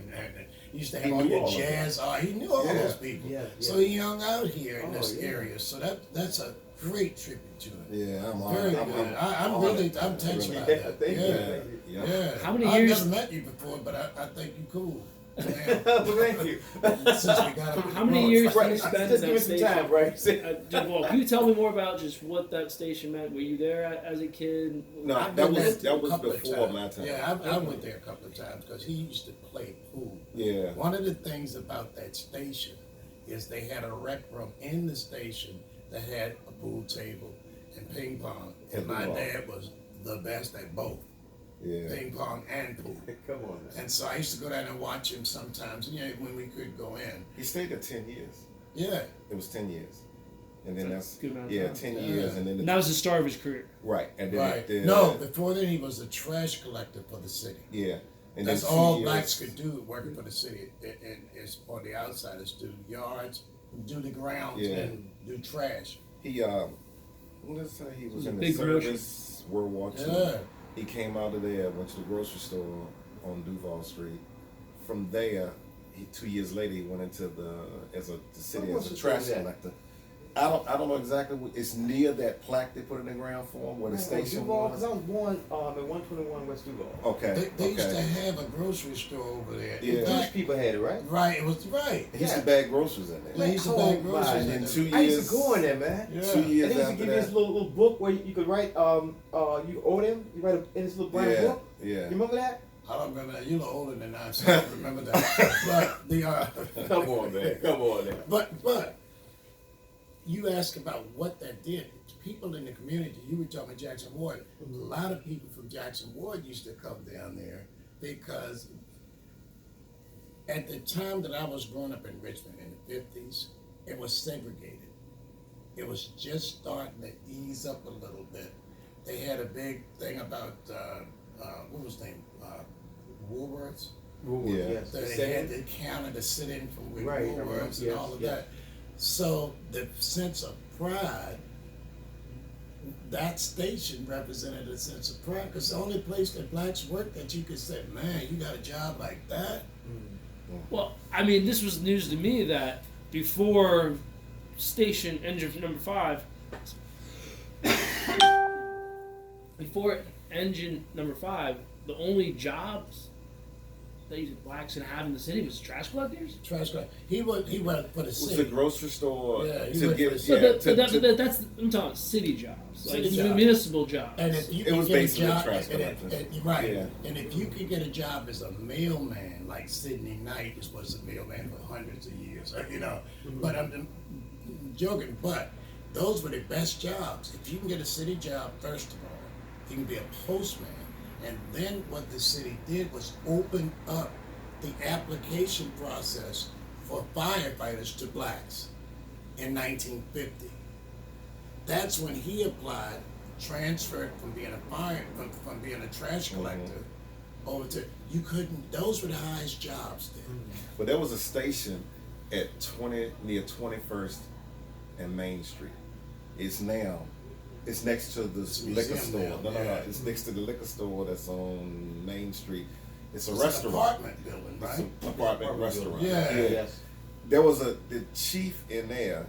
Speaker 2: he used to
Speaker 4: He
Speaker 2: have all
Speaker 4: knew
Speaker 2: your
Speaker 4: all of
Speaker 2: jazz art. He knew all
Speaker 4: Yeah.
Speaker 2: those people.
Speaker 1: Yeah,
Speaker 2: So
Speaker 1: yeah.
Speaker 2: he hung out here in
Speaker 1: Oh,
Speaker 2: this
Speaker 1: yeah.
Speaker 2: area. So that's a great tribute to him.
Speaker 4: Yeah, I'm
Speaker 2: Very
Speaker 4: honored.
Speaker 2: good. I'm
Speaker 4: honored.
Speaker 2: touched
Speaker 1: Yeah,
Speaker 2: by that.
Speaker 1: thank you,
Speaker 2: yeah.
Speaker 1: thank you.
Speaker 2: Yeah.
Speaker 3: How many
Speaker 2: I've
Speaker 3: years-
Speaker 2: never met you before, but I think you're cool. Now,
Speaker 1: Well, thank you.
Speaker 2: since we got
Speaker 3: How many years did you spend at
Speaker 1: Just
Speaker 3: that
Speaker 1: give me some
Speaker 3: station?
Speaker 1: time, right?
Speaker 3: Well, can you tell me more about just what that station meant? Were you there as a kid?
Speaker 4: No,
Speaker 2: I've
Speaker 4: that
Speaker 2: been there
Speaker 4: was
Speaker 2: a couple of
Speaker 4: before
Speaker 2: times.
Speaker 4: my time.
Speaker 2: Yeah, I went there a couple of times because he used to play pool.
Speaker 4: Yeah.
Speaker 2: One of the things about that station is they had a rec room in the station that had a pool table and ping pong. And my
Speaker 4: Pickleball.
Speaker 2: dad was the best at both,
Speaker 4: Yeah.
Speaker 2: ping pong and pool.
Speaker 1: Come on, man.
Speaker 2: And so I used to go down and watch him sometimes, when we could go in.
Speaker 4: He stayed there 10 years.
Speaker 2: Yeah,
Speaker 4: It was 10 years. And then
Speaker 3: That's a good amount of
Speaker 4: yeah,
Speaker 3: time.
Speaker 4: 10
Speaker 2: Yeah.
Speaker 4: years. And then
Speaker 3: And that was the start of his career.
Speaker 4: right. And then
Speaker 2: right.
Speaker 4: the-
Speaker 2: No, before then he was a trash collector for the city.
Speaker 4: Yeah. And
Speaker 2: That's
Speaker 4: then 2
Speaker 2: all
Speaker 4: years,
Speaker 2: blacks could do working for the city. And it's on the outside is do yards, do the grounds,
Speaker 4: Yeah.
Speaker 2: and do trash.
Speaker 4: He let's say he was
Speaker 3: a
Speaker 4: in the
Speaker 3: big promotion.
Speaker 4: service, World War II.
Speaker 2: Yeah.
Speaker 4: He came out of there, went to the grocery store on Duval Street. From there, 2 years later, he went into the city
Speaker 1: What
Speaker 4: as a
Speaker 1: was
Speaker 4: trash
Speaker 1: the store
Speaker 4: collector. I don't know exactly. It's near that plaque they put in the ground for him, where the station
Speaker 1: Because
Speaker 4: was.
Speaker 1: I was born at 121 West Duval.
Speaker 4: Okay.
Speaker 2: They used to
Speaker 4: okay.
Speaker 2: have a grocery store over there.
Speaker 4: Yeah.
Speaker 2: In
Speaker 1: Jewish
Speaker 2: fact,
Speaker 1: people had it, right?
Speaker 2: right, it was right.
Speaker 4: He used to bag groceries in
Speaker 2: Yeah,
Speaker 4: there.
Speaker 2: he used to
Speaker 1: Oh,
Speaker 2: bag
Speaker 1: my.
Speaker 2: groceries.
Speaker 4: And
Speaker 2: in
Speaker 4: then
Speaker 2: there.
Speaker 4: 2
Speaker 1: I
Speaker 4: years.
Speaker 1: used to go in there, man.
Speaker 2: Yeah.
Speaker 4: 2
Speaker 1: And
Speaker 4: years
Speaker 1: they used to
Speaker 4: after
Speaker 1: give you this
Speaker 4: that.
Speaker 1: little book where you could write, you owe them. You write in this little brown
Speaker 4: Yeah.
Speaker 1: book.
Speaker 4: Yeah.
Speaker 1: You remember that?
Speaker 2: I don't remember that. You're a little older than I, so I don't remember that. But the
Speaker 1: Come on, man. Come on, man.
Speaker 2: But you ask about what that did. People in the community, you were talking about Jackson Ward. A lot of people from Jackson Ward used to come down there because at the time that I was growing up in Richmond in the 50s, it was segregated. It was just starting to ease up a little bit. They had a big thing about, what was the name? Woolworths.
Speaker 4: Yeah.
Speaker 1: Yes.
Speaker 2: They had the counter to sit in from with
Speaker 1: Right,
Speaker 2: Woolworths and
Speaker 1: yes,
Speaker 2: all of
Speaker 1: yes.
Speaker 2: that. So the sense of pride that station represented a sense of pride, because the only place that blacks worked that you could say, man, you got a job like that.
Speaker 3: Well, I mean, this was news to me that before station engine number 5, before engine number 5, the only jobs that you blacks could have in the city was trash collectors.
Speaker 2: Trash guy. He went for the
Speaker 4: It was a
Speaker 2: city.
Speaker 4: grocery store
Speaker 2: Yeah, he
Speaker 4: to
Speaker 2: went
Speaker 4: get.
Speaker 2: for the
Speaker 3: So
Speaker 2: city.
Speaker 3: that's I'm talking city jobs, like
Speaker 2: City jobs.
Speaker 3: municipal jobs.
Speaker 2: And if you
Speaker 4: It
Speaker 2: could
Speaker 4: was
Speaker 2: get a
Speaker 4: basically
Speaker 2: job,
Speaker 4: trash
Speaker 2: and
Speaker 4: collectors.
Speaker 2: right,
Speaker 4: Yeah.
Speaker 2: and if you could get a job as a mailman, like Sidney Knight was a mailman for hundreds of years, you know. But I'm joking. But those were the best jobs. If you can get a city job, first of all, you can be a postman. And then what the city did was open up the application process for firefighters to blacks in 1950. That's when he applied, transferred from being from being a trash collector over to, you couldn't, those were the highest jobs then.
Speaker 4: But there was a station at near 21st and Main Street. It's next to the
Speaker 2: It's a
Speaker 4: liquor
Speaker 2: museum
Speaker 4: store.
Speaker 2: now,
Speaker 4: No.
Speaker 2: yeah.
Speaker 4: It's next to the liquor store that's on Main Street. It's a
Speaker 2: It's
Speaker 4: restaurant.
Speaker 2: an apartment building,
Speaker 4: It's
Speaker 2: right?
Speaker 4: an apartment restaurant.
Speaker 2: Yeah.
Speaker 1: Yes.
Speaker 4: There was the chief in there.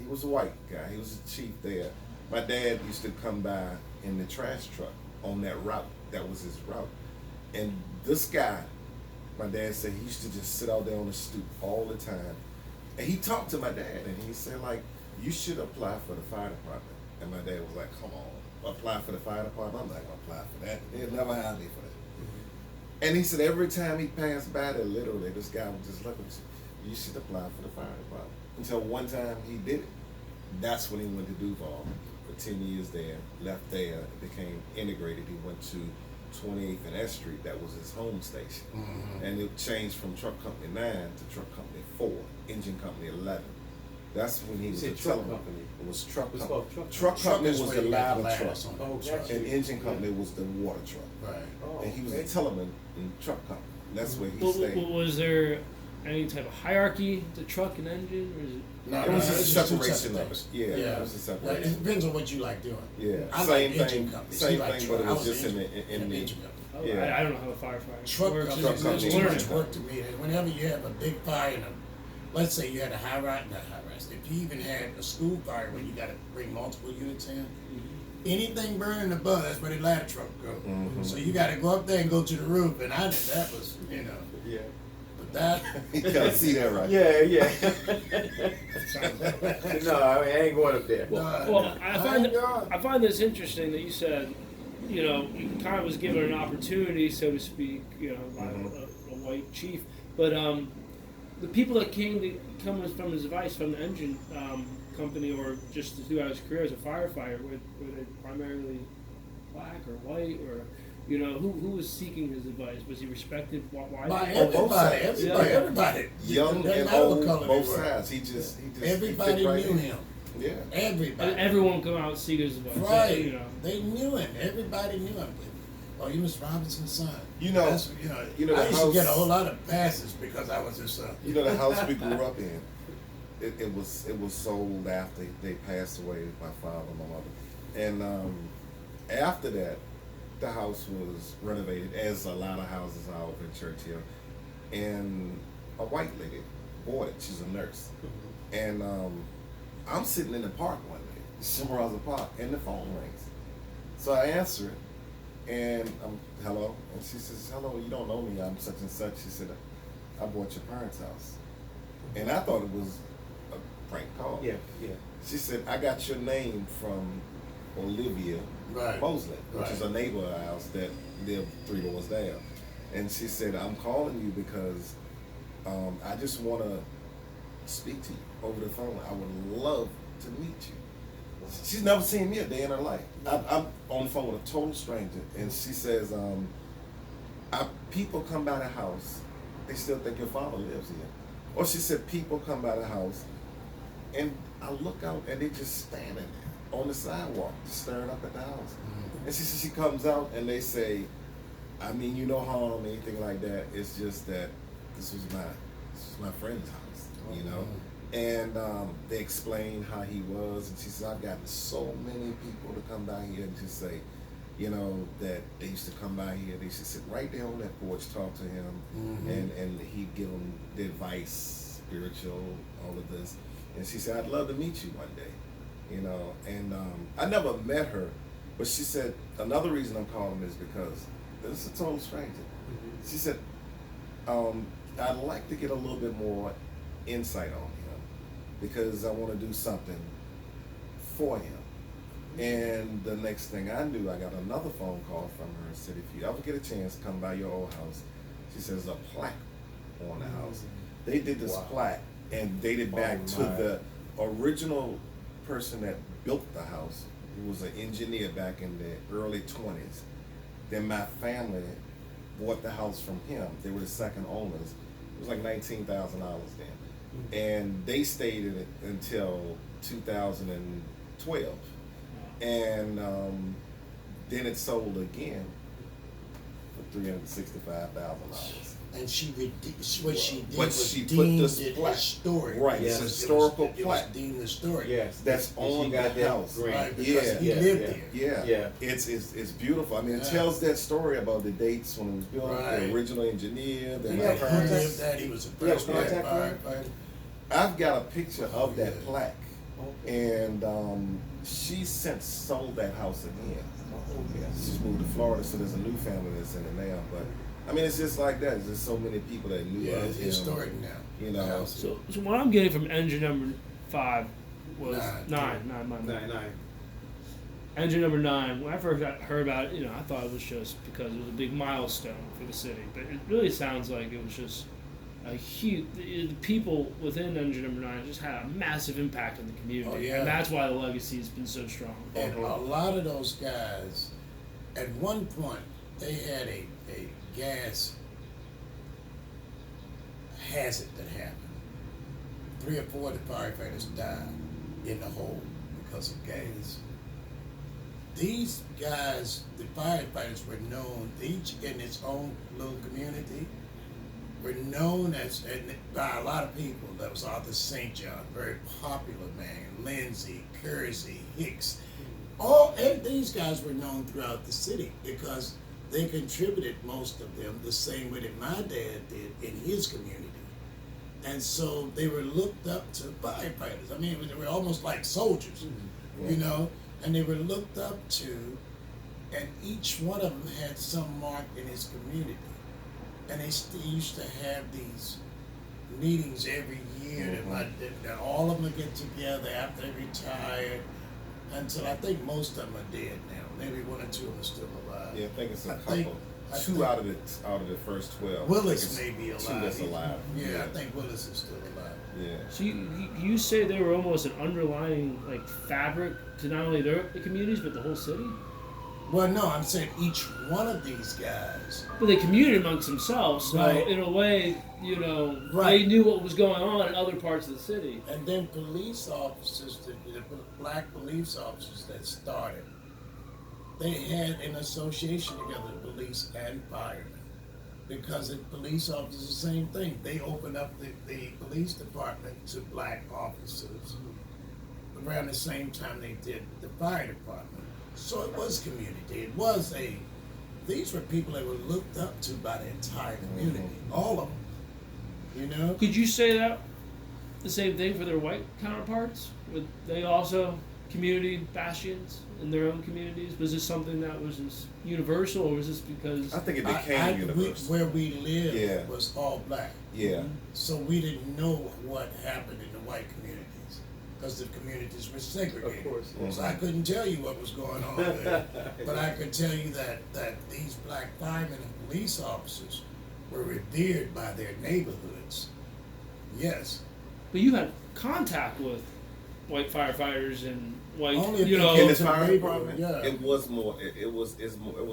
Speaker 4: He was a white guy. He was the chief there. My dad used to come by in the trash truck on that route. That was his route. And this guy, my dad said he used to just sit out there on the stoop all the time. And he talked to my dad and he said, like, you should apply for the fire department. And my dad was like, come on, apply for the fire department? I'm not gonna apply for that. They'll never hire me for that. And he said every time he passed by there, literally, this guy would just look at him and say, you should apply for the fire department. Until one time he did it. That's when he went to Duval for 10 years there, left there, became integrated. He went to 28th and S Street. That was his home station. And it changed from Truck Company 9 to Truck Company 4, Engine Company 11. That's when he
Speaker 1: You
Speaker 4: was
Speaker 1: said
Speaker 4: a
Speaker 1: truck
Speaker 4: teleman.
Speaker 1: company.
Speaker 4: It was Truck
Speaker 1: It's
Speaker 4: Company.
Speaker 1: called Truck
Speaker 4: Truck Company
Speaker 2: is
Speaker 4: was
Speaker 2: where
Speaker 4: the
Speaker 2: you got
Speaker 4: ladder
Speaker 2: ladders
Speaker 4: truck.
Speaker 2: on the
Speaker 1: Oh,
Speaker 2: truck.
Speaker 1: gotcha.
Speaker 4: And Engine Company was the water truck.
Speaker 2: Right.
Speaker 1: Oh,
Speaker 4: And he was
Speaker 1: okay.
Speaker 4: a teleman in Truck Company. That's where he stayed.
Speaker 3: Was there any type of hierarchy to truck and engine, or is it?
Speaker 2: No,
Speaker 4: It was
Speaker 2: no,
Speaker 4: just
Speaker 2: it's just two
Speaker 4: separation
Speaker 2: separate
Speaker 4: of
Speaker 2: things.
Speaker 4: it. Yeah, it was a separation.
Speaker 2: It depends on what you like doing.
Speaker 4: Yeah,
Speaker 2: I
Speaker 4: same
Speaker 2: like engine
Speaker 4: thing.
Speaker 2: companies.
Speaker 4: Same
Speaker 2: He like
Speaker 4: thing,
Speaker 2: truck.
Speaker 4: but it
Speaker 2: I
Speaker 4: was just in
Speaker 2: in
Speaker 4: the
Speaker 2: engine company.
Speaker 3: Oh,
Speaker 4: Yeah.
Speaker 3: I don't know how the firefighter
Speaker 2: Truck
Speaker 3: works.
Speaker 2: companies,
Speaker 4: Truck
Speaker 2: there's
Speaker 4: companies.
Speaker 2: too
Speaker 3: Learning.
Speaker 2: much work to me. Whenever you have a big fire in a, let's say you had a not high rise, if you even had a school fire where you got to bring multiple units in, anything burning above, that's where the ladder truck go. So you got to go up there and go to the roof, and I did that was, you know,
Speaker 1: Yeah.
Speaker 2: but that.
Speaker 4: You gotta see that right.
Speaker 1: Yeah. No, I ain't going up there.
Speaker 3: Well,
Speaker 2: Thank God.
Speaker 3: I find this interesting that you said, you know, you kind of was given an opportunity, so to speak, you know, by a white chief, but the people that come from his advice from the engine company, or just throughout his career as a firefighter, were they primarily black or white, or you know, who was seeking his advice? Was he respected? Why?
Speaker 2: By
Speaker 4: both sides.
Speaker 2: everybody.
Speaker 4: Young
Speaker 2: Doesn't
Speaker 4: and
Speaker 2: matter what
Speaker 4: old,
Speaker 2: color
Speaker 4: both
Speaker 2: they were.
Speaker 4: sides. He just
Speaker 2: Everybody
Speaker 4: he fit right
Speaker 2: knew
Speaker 4: in.
Speaker 2: him.
Speaker 4: Yeah.
Speaker 2: Everybody.
Speaker 3: And everyone come out and seek his advice.
Speaker 2: Right.
Speaker 3: You know.
Speaker 2: They knew him. Everybody knew him. Oh, you Miss Robinson's son.
Speaker 4: You know-
Speaker 2: That's,
Speaker 4: you know the
Speaker 2: I used to get a
Speaker 4: house-
Speaker 2: whole lot of passes because I was his son.
Speaker 4: You know the house we grew up in. It was sold after they passed away. My father, and my mother, and after that, the house was renovated, as a lot of houses are over in Churchill. And a white lady bought it. She's a nurse, and I'm sitting in the park one day, Simaraza Park, and the phone rings. So I answer it, and I'm hello, and she says, "Hello, you don't know me. I'm such and such." She said, "I bought your parents' house," and I thought it was a prank call.
Speaker 1: Yeah.
Speaker 4: She said, "I got your name from Olivia
Speaker 2: Right.
Speaker 4: Mosley, which
Speaker 2: Right.
Speaker 4: is a neighbor of ours that lived 3 doors down." And she said, "I'm calling you because I just want to speak to you over the phone. I would love to meet you." She's never seen me a day in her life. I'm on the phone with a total stranger, and she says, "People come by the house, they still think your father lives here." Or she said, "People come by the house, and I look out, and they just standing there on the sidewalk, just staring up at the house." And she said she comes out, and they say, "I mean, you no harm, anything like that. It's just that this was my friend's house, you know." And they explained how he was, and she said, I've gotten so many people to come by here and just say, you know, that they used to come by here, they used to sit right there on that porch, talk to him, and he'd give them the advice, spiritual, all of this. And she said, I'd love to meet you one day, you know. And I never met her, but she said, another reason I'm calling is because this is a total stranger. She said, I'd like to get a little bit more insight on him because I want to do something for him. And the next thing I knew, I got another phone call from her and said, if you ever get a chance, come by your old house. She says, a plaque on the house. They did this plaque and dated back to the original person that built the house, who was an engineer back in the early 20s. Then my family bought the house from him. They were the second owners. It was like $19,000 then. And they stayed in it until 2012. And then it sold again for $365,000.
Speaker 2: And what she did
Speaker 4: But
Speaker 2: was
Speaker 4: she put
Speaker 2: deemed
Speaker 4: this
Speaker 2: it
Speaker 4: plaque.
Speaker 2: historic.
Speaker 4: Right,
Speaker 1: it's
Speaker 2: It
Speaker 1: a
Speaker 2: was-
Speaker 4: historical
Speaker 2: it was
Speaker 4: plaque.
Speaker 2: deemed historic.
Speaker 1: Yes.
Speaker 4: That's
Speaker 1: She
Speaker 4: on
Speaker 1: got
Speaker 4: the
Speaker 1: that
Speaker 4: house.
Speaker 1: grant.
Speaker 2: Right, because he
Speaker 4: Yeah,
Speaker 2: lived
Speaker 1: yeah.
Speaker 2: there.
Speaker 4: Yeah,
Speaker 1: Yeah.
Speaker 4: It's beautiful. I mean, it
Speaker 2: Yeah.
Speaker 4: tells that story about the dates when it was built,
Speaker 2: Right.
Speaker 4: the original engineer, the
Speaker 2: He
Speaker 1: Yeah,
Speaker 2: lived
Speaker 1: contact-
Speaker 2: that. He was a
Speaker 1: Yeah,
Speaker 2: first
Speaker 1: contact
Speaker 2: firefighter.
Speaker 4: I've got a picture of that
Speaker 2: Yeah.
Speaker 4: plaque, and she since sold that house again. She's moved to Florida, so there's a new family that's in it now. But I mean, it's just like that. There's just so many people that knew
Speaker 2: Yeah,
Speaker 4: of
Speaker 2: it's
Speaker 4: him.
Speaker 2: historic now.
Speaker 4: You know.
Speaker 2: The house.
Speaker 3: So what I'm getting from engine number 5 was
Speaker 2: Nine.
Speaker 3: nine. Engine number 9. When I first heard about it, I thought it was just because it was a big milestone for the city, but it really sounds like it was just a huge. The people within engine number 9 just had a massive impact on the community,
Speaker 2: Oh, yeah.
Speaker 3: and that's why the legacy has been so strong.
Speaker 2: And a lot of those guys, at one point, they had a gas hazard that happened. 3 or 4 of the firefighters died in the hole because of gas. These guys, the firefighters, were known, each in its own little community, were known as, and by a lot of people. That was Arthur St. John, very popular man, Lindsay, Kersey, Hicks. And these guys were known throughout the city because they contributed, most of them, the same way that my dad did in his community. And so they were looked up to firefighters. I mean, they were almost like soldiers, and they were looked up to, and each one of them had some mark in his community. And they used to have these meetings every year that all of them would get together after they retired, until I think most of them are dead now. Maybe 1 or 2 of them are still alive.
Speaker 4: Yeah, I think it's a
Speaker 2: I
Speaker 4: couple.
Speaker 2: think-
Speaker 4: Two out of the first 12.
Speaker 2: Willis
Speaker 4: I
Speaker 2: may
Speaker 4: think
Speaker 2: be
Speaker 4: it's
Speaker 2: alive.
Speaker 4: 2 that's alive.
Speaker 2: Yeah, I think Willis is still alive.
Speaker 4: Yeah.
Speaker 3: So you say they were almost an underlying fabric to not only the communities but the whole city.
Speaker 2: Well, no, I'm saying each one of these guys.
Speaker 3: But they commuted amongst themselves, so
Speaker 2: Right.
Speaker 3: in a way,
Speaker 2: Right.
Speaker 3: they knew what was going on in other parts of the city.
Speaker 2: And then police officers, the black police officers that started, they had an association together, police and firemen. Because the police officers, the same thing. They opened up the police department to black officers around the same time they did the fire department. So it was community. These were people that were looked up to by the entire community. All of them.
Speaker 3: Could you say that the same thing for their white counterparts? Were they also community bastions in their own communities? Was this something that was just universal, or was this because
Speaker 4: I think it became universal.
Speaker 2: Where we lived
Speaker 4: Yeah.
Speaker 2: was all black.
Speaker 4: Yeah.
Speaker 2: So we didn't know what happened in the white communities because the communities were segregated.
Speaker 1: Of course.
Speaker 2: So I couldn't tell you what was going on there. But I could tell you that these black firemen and police officers were revered by their neighborhoods. Yes.
Speaker 3: but you had contact with white firefighters and white,
Speaker 2: Only if
Speaker 4: In
Speaker 2: they
Speaker 4: the
Speaker 2: to
Speaker 4: fire
Speaker 2: the
Speaker 4: department,
Speaker 2: neighborhood, yeah.
Speaker 4: it was more. It was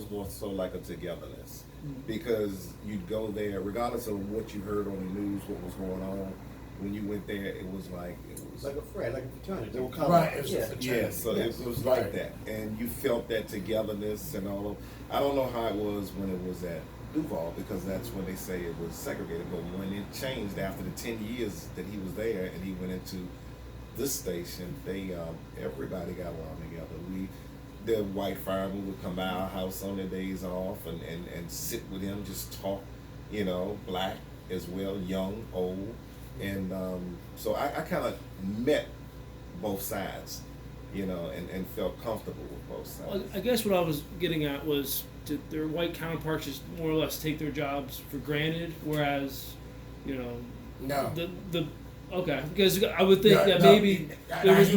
Speaker 4: more so like a togetherness, because you'd go there regardless of what you heard on the news, what was going on. When you went there, it was like
Speaker 1: Like a friend, like a fraternity.
Speaker 4: they were coming.
Speaker 2: Right, it was a
Speaker 1: Yeah.
Speaker 2: fraternity.
Speaker 4: Yeah, so
Speaker 2: Yes.
Speaker 4: it was
Speaker 2: Right.
Speaker 4: like that, and you felt that togetherness and all of. I don't know how it was when it was at Duval because that's when they say it was segregated. But when it changed after the 10 years that he was there and he went into this station, they everybody got along together. The white firemen would come by our house on their days off and sit with him, just talk, black as well, young, old. And so I kind of met both sides, and felt comfortable with both sides.
Speaker 3: Well, I guess what I was getting at was, did their white counterparts just more or less take their jobs for granted, whereas,
Speaker 2: No.
Speaker 3: Okay, because I would think that
Speaker 2: No,
Speaker 3: maybe there was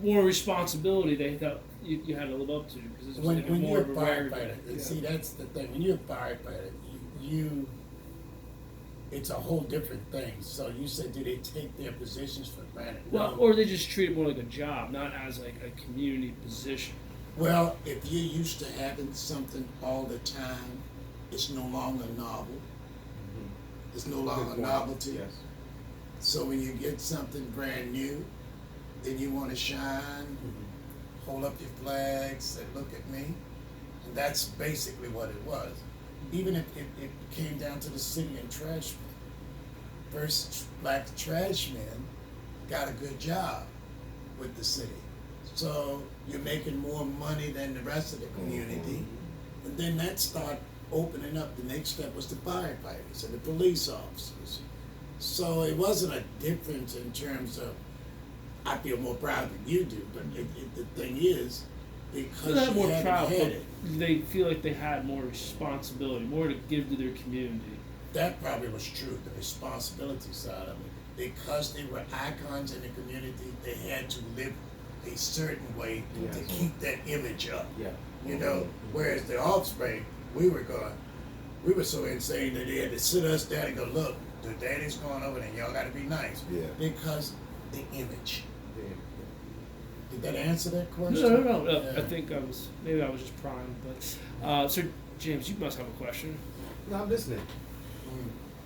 Speaker 3: more responsibility they thought you had to live up to, because this was
Speaker 2: when
Speaker 3: more
Speaker 2: you're a
Speaker 3: of a rare.
Speaker 2: firefighter,
Speaker 3: Yeah.
Speaker 2: see, that's the thing. When you're a firefighter, it's a whole different thing. So you said, do they take their positions for granted?
Speaker 3: Well,
Speaker 2: No.
Speaker 3: or they just treat it more like a job, not as like a community position.
Speaker 2: Well, if you're used to having something all the time, it's no longer novel. It's no longer a novelty.
Speaker 1: Yes.
Speaker 2: So when you get something brand new, then you want to shine, hold up your flags, say, look at me. And that's basically what it was. Even if it came down to the city and trash men. First black trash men got a good job with the city. So you're making more money than the rest of the community. And then that started opening up. The next step was the firefighters and the police officers. So it wasn't a difference in terms of, I feel more proud than you do, but the thing is, because
Speaker 3: They're not
Speaker 2: you
Speaker 3: more
Speaker 2: hadn't
Speaker 3: proud,
Speaker 2: had
Speaker 3: but
Speaker 2: it,
Speaker 3: they feel like they had more responsibility, more to give to their community.
Speaker 2: that probably was true, the responsibility side of it. Because they were icons in the community, they had to live a certain way to
Speaker 1: Yes.
Speaker 2: keep that image up.
Speaker 1: Yeah.
Speaker 2: Whereas the offspring, we were so insane that they had to sit us down and go, look, the daddy's going over there, y'all gotta be nice.
Speaker 4: Yeah.
Speaker 2: Because the image.
Speaker 1: Yeah.
Speaker 2: Did that answer that question?
Speaker 3: No.
Speaker 2: Yeah.
Speaker 3: I think I was just primed, but Sir James, you must have a question.
Speaker 1: No, I'm listening.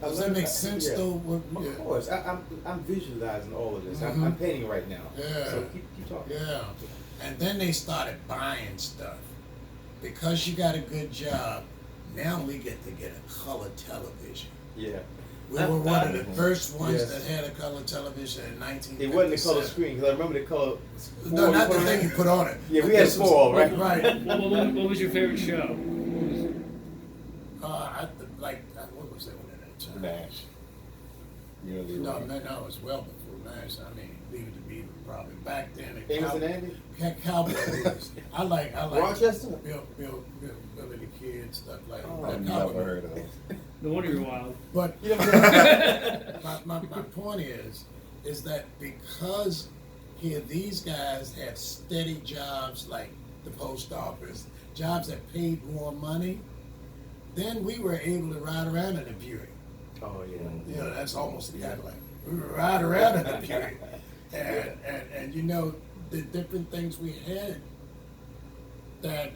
Speaker 2: Does that make sense
Speaker 1: Yeah.
Speaker 2: though?
Speaker 1: Of course, I'm visualizing all of this.
Speaker 2: Mhm.
Speaker 1: I'm painting right now.
Speaker 2: Yeah.
Speaker 1: So keep talking.
Speaker 2: Yeah. And then they started buying stuff. Because you got a good job, now we get to get a color television.
Speaker 1: Yeah.
Speaker 2: We were one of the first ones
Speaker 1: Yes.
Speaker 2: that had a color television in 1957.
Speaker 1: It wasn't the color screen because I remember the color.
Speaker 2: No, not the thing you put on it.
Speaker 1: Yeah, we had
Speaker 2: This was-
Speaker 1: 4, right?
Speaker 2: Right.
Speaker 3: What was your favorite show?
Speaker 2: What was that one at that time?
Speaker 4: Nash. You're really
Speaker 2: No,
Speaker 4: right.
Speaker 2: it was well before Nash. I mean, Leave It to Beaver probably. Back then,
Speaker 1: Amos and Andy?
Speaker 2: Cowboy movies. I like
Speaker 1: Rochester?
Speaker 2: Billy the Kid, stuff like
Speaker 1: Oh,
Speaker 2: that.
Speaker 4: I've
Speaker 2: Cowboy
Speaker 4: never heard
Speaker 2: movies.
Speaker 4: of.
Speaker 3: No wonder you're wild.
Speaker 2: But
Speaker 1: You know,
Speaker 2: my point is that because here these guys had steady jobs like the post office, jobs that paid more money, then we were able to ride around in a Buick.
Speaker 1: oh yeah.
Speaker 2: You know, that's almost a Cadillac. We would ride around in a Buick. And you know, the different things we had that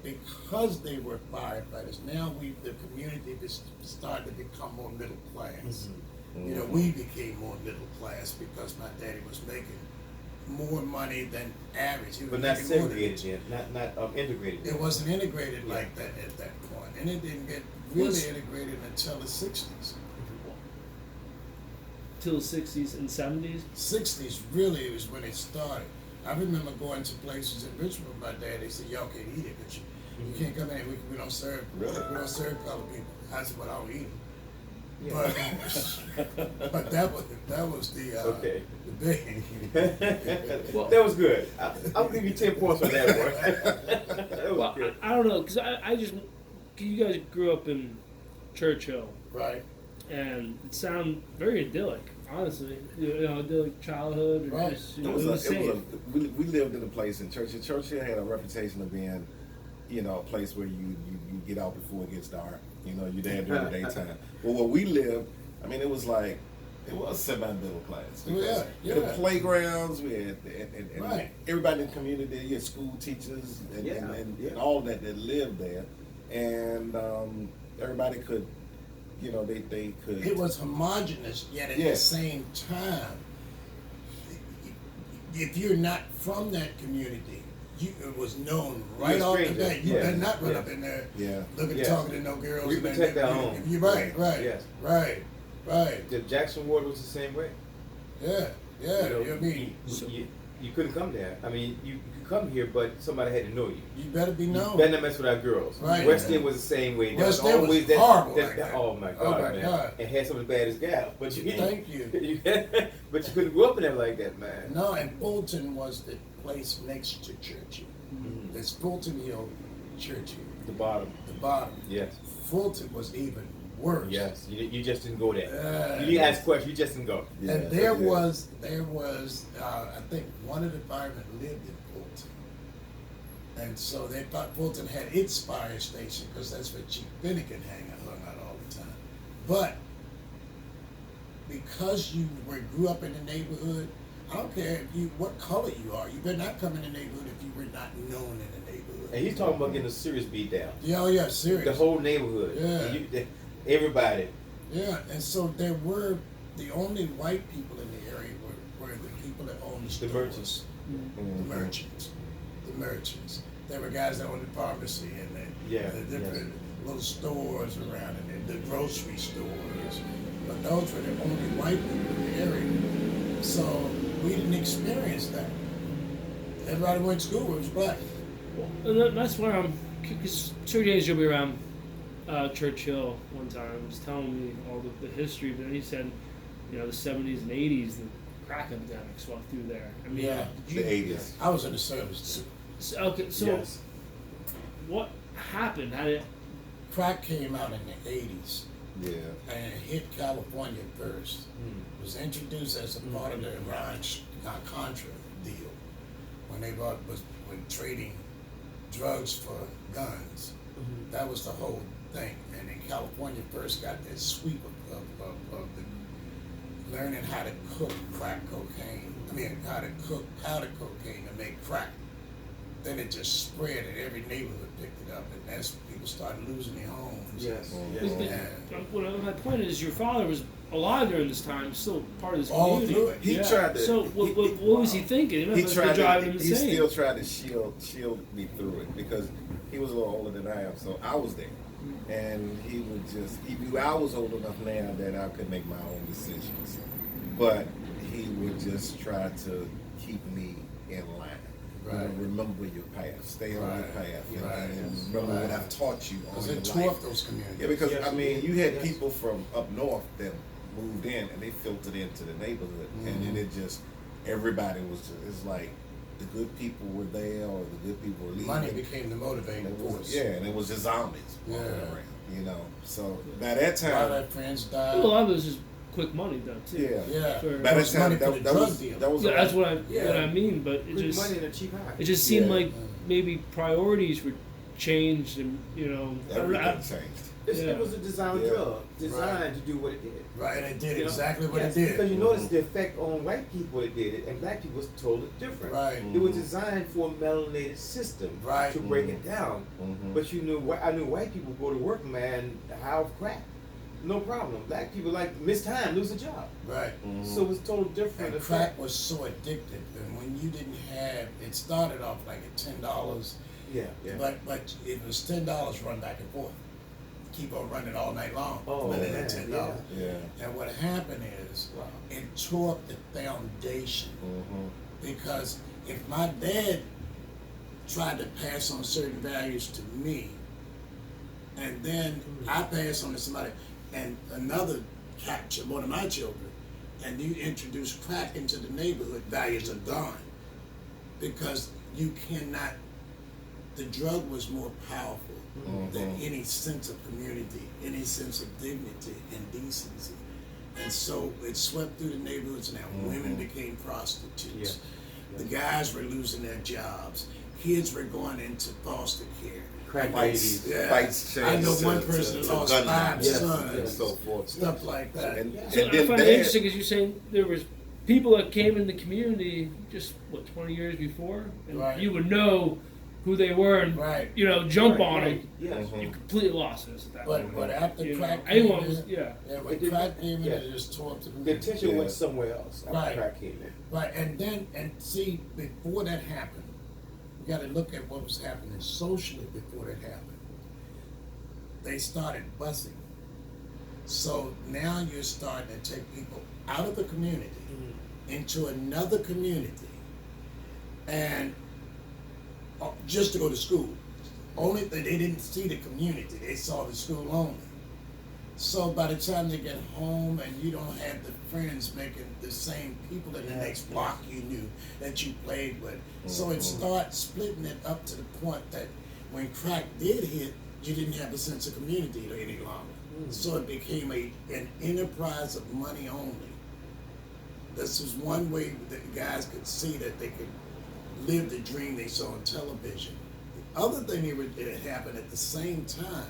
Speaker 2: because they were firefighters, now the community started to become more middle class. You know, we became more middle class because my daddy was making more money than average. He was
Speaker 1: But not
Speaker 2: making more than-
Speaker 1: segregated yet, not integrated.
Speaker 2: It wasn't integrated like that at that point, and it didn't get really integrated until the 60s.
Speaker 3: Till the 60s and 70s.
Speaker 2: 60s really was when it started. I remember going to places in Richmond with my dad. They said, "Y'all can't eat it, but you can't come in. We don't serve.
Speaker 4: Really?
Speaker 2: We don't serve colored people." I said, "Well, I don't eat it."
Speaker 1: Yeah.
Speaker 2: But that was the
Speaker 1: Okay.
Speaker 2: the big.
Speaker 3: Well-
Speaker 1: That was good. I'll give you 10 points on that one. That was
Speaker 3: Well,
Speaker 1: good.
Speaker 3: I don't know, because I just, you guys grew up in Churchill,
Speaker 2: Right.
Speaker 3: and it sounded very idyllic, honestly. You know, idyllic childhood, and
Speaker 2: Right.
Speaker 3: just, you
Speaker 4: It
Speaker 3: know,
Speaker 4: was
Speaker 3: it was safe.
Speaker 4: we lived in a place in Churchill. Churchill had a reputation of being, a place where you get out before it gets dark. You're there during the daytime. Well, where we lived, I mean, it was semi-middle class. Because
Speaker 2: Yeah.
Speaker 4: the playgrounds, we had, and
Speaker 2: Right.
Speaker 4: everybody in the community, you had school teachers and all that lived there. And everybody could, they could.
Speaker 2: It was homogenous, yet at the
Speaker 4: Yes.
Speaker 2: same time, if you're not from that community, it was known right
Speaker 1: You're a
Speaker 2: off the
Speaker 1: stranger.
Speaker 2: bat. You
Speaker 1: Yeah.
Speaker 2: better not run
Speaker 1: Yeah.
Speaker 2: up in there
Speaker 4: Yeah.
Speaker 2: looking,
Speaker 1: Yes.
Speaker 2: talking to no girls.
Speaker 1: We
Speaker 2: and that-
Speaker 1: protect our own.
Speaker 2: You're right, right,
Speaker 1: Yes.
Speaker 2: right.
Speaker 1: The Jackson Ward was the same way.
Speaker 2: Yeah, yeah.
Speaker 1: You know,
Speaker 2: I mean,
Speaker 1: you couldn't come there. I mean, you could come here, but somebody had to know you.
Speaker 2: you better be
Speaker 1: You
Speaker 2: known.
Speaker 1: better not mess with our girls.
Speaker 2: Right.
Speaker 1: West End was the same way. There
Speaker 2: West End was
Speaker 1: always
Speaker 2: horrible like that.
Speaker 1: Oh my
Speaker 2: Oh
Speaker 1: God,
Speaker 2: my
Speaker 1: man!
Speaker 2: God.
Speaker 1: And had some of the baddest gals, but you
Speaker 2: Thank you.
Speaker 1: but you couldn't grow up in there like that, man.
Speaker 2: No, and Fulton was the place next to Churchill.
Speaker 1: Mhm.
Speaker 2: It's Fulton Hill, Churchill,
Speaker 1: The bottom.
Speaker 2: the bottom.
Speaker 1: Yes.
Speaker 2: Fulton was even worse.
Speaker 1: Yes. You just didn't go there.
Speaker 2: Yeah.
Speaker 1: You didn't ask questions. You just didn't go.
Speaker 4: Yeah,
Speaker 2: And there
Speaker 4: yeah.
Speaker 2: was, I think one of the firemen lived in Fulton. And so they thought Fulton had its fire station because that's where Chief Finnegan hung out all the time. But because you grew up in the neighborhood, I don't care what color you are, you better not come in the neighborhood if you were not known in the neighborhood.
Speaker 1: And he's talking about getting a serious beat down.
Speaker 2: Yeah, oh yeah, serious.
Speaker 1: The whole neighborhood.
Speaker 2: Yeah.
Speaker 1: Everybody.
Speaker 2: Yeah, and so there were the only white people in the area were the people that owned the stores.
Speaker 1: merchants.
Speaker 2: The merchants. The merchants. There were guys that owned the pharmacy and the different little stores around and the grocery stores. But those were the only white people in the area. So we didn't experience that. Everybody went to school, it was black.
Speaker 3: And that's where I'm. Because Sir James will be around Churchill one time. He was telling me all the history, but then he said, the 70s and 80s, the crack epidemic swept through there. I mean,
Speaker 2: Yeah.
Speaker 3: did you-
Speaker 4: The 80s.
Speaker 2: I was in the service too.
Speaker 3: So
Speaker 1: Yes.
Speaker 3: what happened? How did?
Speaker 2: Crack came out in the 80s.
Speaker 4: Yeah.
Speaker 2: And it hit California first. It was introduced as a part of the Iran-Contra deal when when trading drugs for guns. That was the whole thing. And then California first got that sweep of the learning how to cook crack cocaine. How to cook powder cocaine to make crack. Then it just spread and every neighborhood picked it up, and that's people started losing their homes.
Speaker 1: Yes.
Speaker 3: My point is, your father was alive during this time, still part of this
Speaker 2: All
Speaker 3: community.
Speaker 2: through it.
Speaker 4: He tried to.
Speaker 3: So what was he thinking? He
Speaker 4: He
Speaker 3: must have
Speaker 4: tried
Speaker 3: been driving him
Speaker 4: to. He
Speaker 3: insane.
Speaker 4: still tried to shield me through it because he was a little older than I am, so I was there, and he would just. He knew I was old enough now that I could make my own decisions, but he would just try to keep me in line.
Speaker 2: Right.
Speaker 4: Remember your path. Stay on your path. And
Speaker 2: Right.
Speaker 4: remember what I've taught you on
Speaker 2: Because
Speaker 4: your
Speaker 2: it
Speaker 4: life.
Speaker 2: tore up those communities.
Speaker 4: Yeah, because
Speaker 1: Yes.
Speaker 4: you had
Speaker 1: Yes.
Speaker 4: people from up north that moved in and they filtered into the neighborhood, and then it just everybody was just, it's like the good people were there or the good people were leaving.
Speaker 2: Money became the motivating
Speaker 4: And it was,
Speaker 2: force.
Speaker 4: yeah, and it was just zombies walking
Speaker 2: Yeah.
Speaker 4: around, So by that
Speaker 2: A lot of
Speaker 4: time,
Speaker 2: our friends
Speaker 3: A
Speaker 2: died.
Speaker 3: lot of it was just quick money, though, too.
Speaker 4: yeah,
Speaker 2: Yeah.
Speaker 3: For-
Speaker 4: by that
Speaker 2: was money
Speaker 4: time
Speaker 2: for the
Speaker 4: that
Speaker 2: drug
Speaker 4: was
Speaker 2: deal.
Speaker 4: that was
Speaker 3: Yeah, that's what
Speaker 2: Yeah.
Speaker 3: I mean. But it
Speaker 1: Quick
Speaker 3: just
Speaker 1: money and a cheap high.
Speaker 3: it just seemed
Speaker 4: Yeah.
Speaker 3: like maybe priorities were changed, and
Speaker 4: everything changed.
Speaker 1: It was a design
Speaker 4: Yeah.
Speaker 1: drug, designed to do what it did.
Speaker 2: Right, it did
Speaker 1: You know?
Speaker 2: exactly what
Speaker 1: Yes,
Speaker 2: it did.
Speaker 1: Because you notice the effect on white people it did it, and black people was totally different.
Speaker 2: Right.
Speaker 1: It was designed for a melanated system
Speaker 2: Right.
Speaker 1: to break it down.
Speaker 4: Mhm.
Speaker 1: But I knew white people go to work, man, how crack. No problem. Black people like miss time, lose a job.
Speaker 2: Right.
Speaker 1: So it was totally different.
Speaker 2: And crack was so addictive, and when you didn't have, it started off like at $10,
Speaker 1: Yeah, yeah.
Speaker 2: but it was $10 run back and forth, keep on running all night long.
Speaker 1: Oh,
Speaker 2: running
Speaker 1: man,
Speaker 2: at $10.
Speaker 4: Yeah.
Speaker 2: And what happened is,
Speaker 1: Wow.
Speaker 2: it tore up the foundation.
Speaker 4: Mhm.
Speaker 2: Because if my dad tried to pass on certain values to me, and then I pass on to somebody, and another capture one of my children, and you introduce crack into the neighborhood, values are gone. Because you cannot, the drug was more powerful than any sense of community, any sense of dignity and decency. And so it swept through the neighborhoods. Now women became prostitutes.
Speaker 1: Yeah.
Speaker 2: The guys were losing their jobs. Kids were going into foster care.
Speaker 1: Crack
Speaker 2: Fights,
Speaker 1: babies.
Speaker 2: yeah.
Speaker 4: Fights
Speaker 2: I know
Speaker 4: changed
Speaker 2: one
Speaker 4: to-
Speaker 2: person
Speaker 4: to
Speaker 2: lost
Speaker 4: gun
Speaker 2: 5
Speaker 4: violence
Speaker 2: sons,
Speaker 4: and so forth.
Speaker 2: stuff like that.
Speaker 4: And,
Speaker 3: So
Speaker 4: and
Speaker 3: I
Speaker 4: then
Speaker 3: find it
Speaker 4: Dad-
Speaker 3: interesting because you're saying there was people that came in the community just 20 years before, and
Speaker 2: Right.
Speaker 3: you would know who they were and
Speaker 2: Right.
Speaker 3: jump
Speaker 1: Right,
Speaker 3: on
Speaker 1: right.
Speaker 3: them.
Speaker 1: Yes.
Speaker 3: You completely lost us at that point.
Speaker 2: But after
Speaker 3: You know,
Speaker 2: crack
Speaker 3: anyone
Speaker 2: came
Speaker 3: was
Speaker 2: in,
Speaker 3: yeah.
Speaker 2: when
Speaker 1: It did-
Speaker 2: crack came in,
Speaker 1: yeah.
Speaker 2: it just tore up the
Speaker 1: The
Speaker 2: community.
Speaker 1: attention
Speaker 4: Yeah.
Speaker 1: went somewhere else after
Speaker 2: Right.
Speaker 1: crack came in.
Speaker 2: Right, and see, before that happened, You got to look at what was happening socially before that happened. They started busing. So now you're starting to take people out of the community into another community, and just to go to school. Only thing, they didn't see the community, they saw the school only. So by the time they get home and you don't have the friends making the same people in the next block you knew that you played with. So it starts splitting it up to the point that when crack did hit, you didn't have a sense of community any longer. So it became an enterprise of money only. This was one way that guys could see that they could live the dream they saw on television. The other thing that had happened at the same time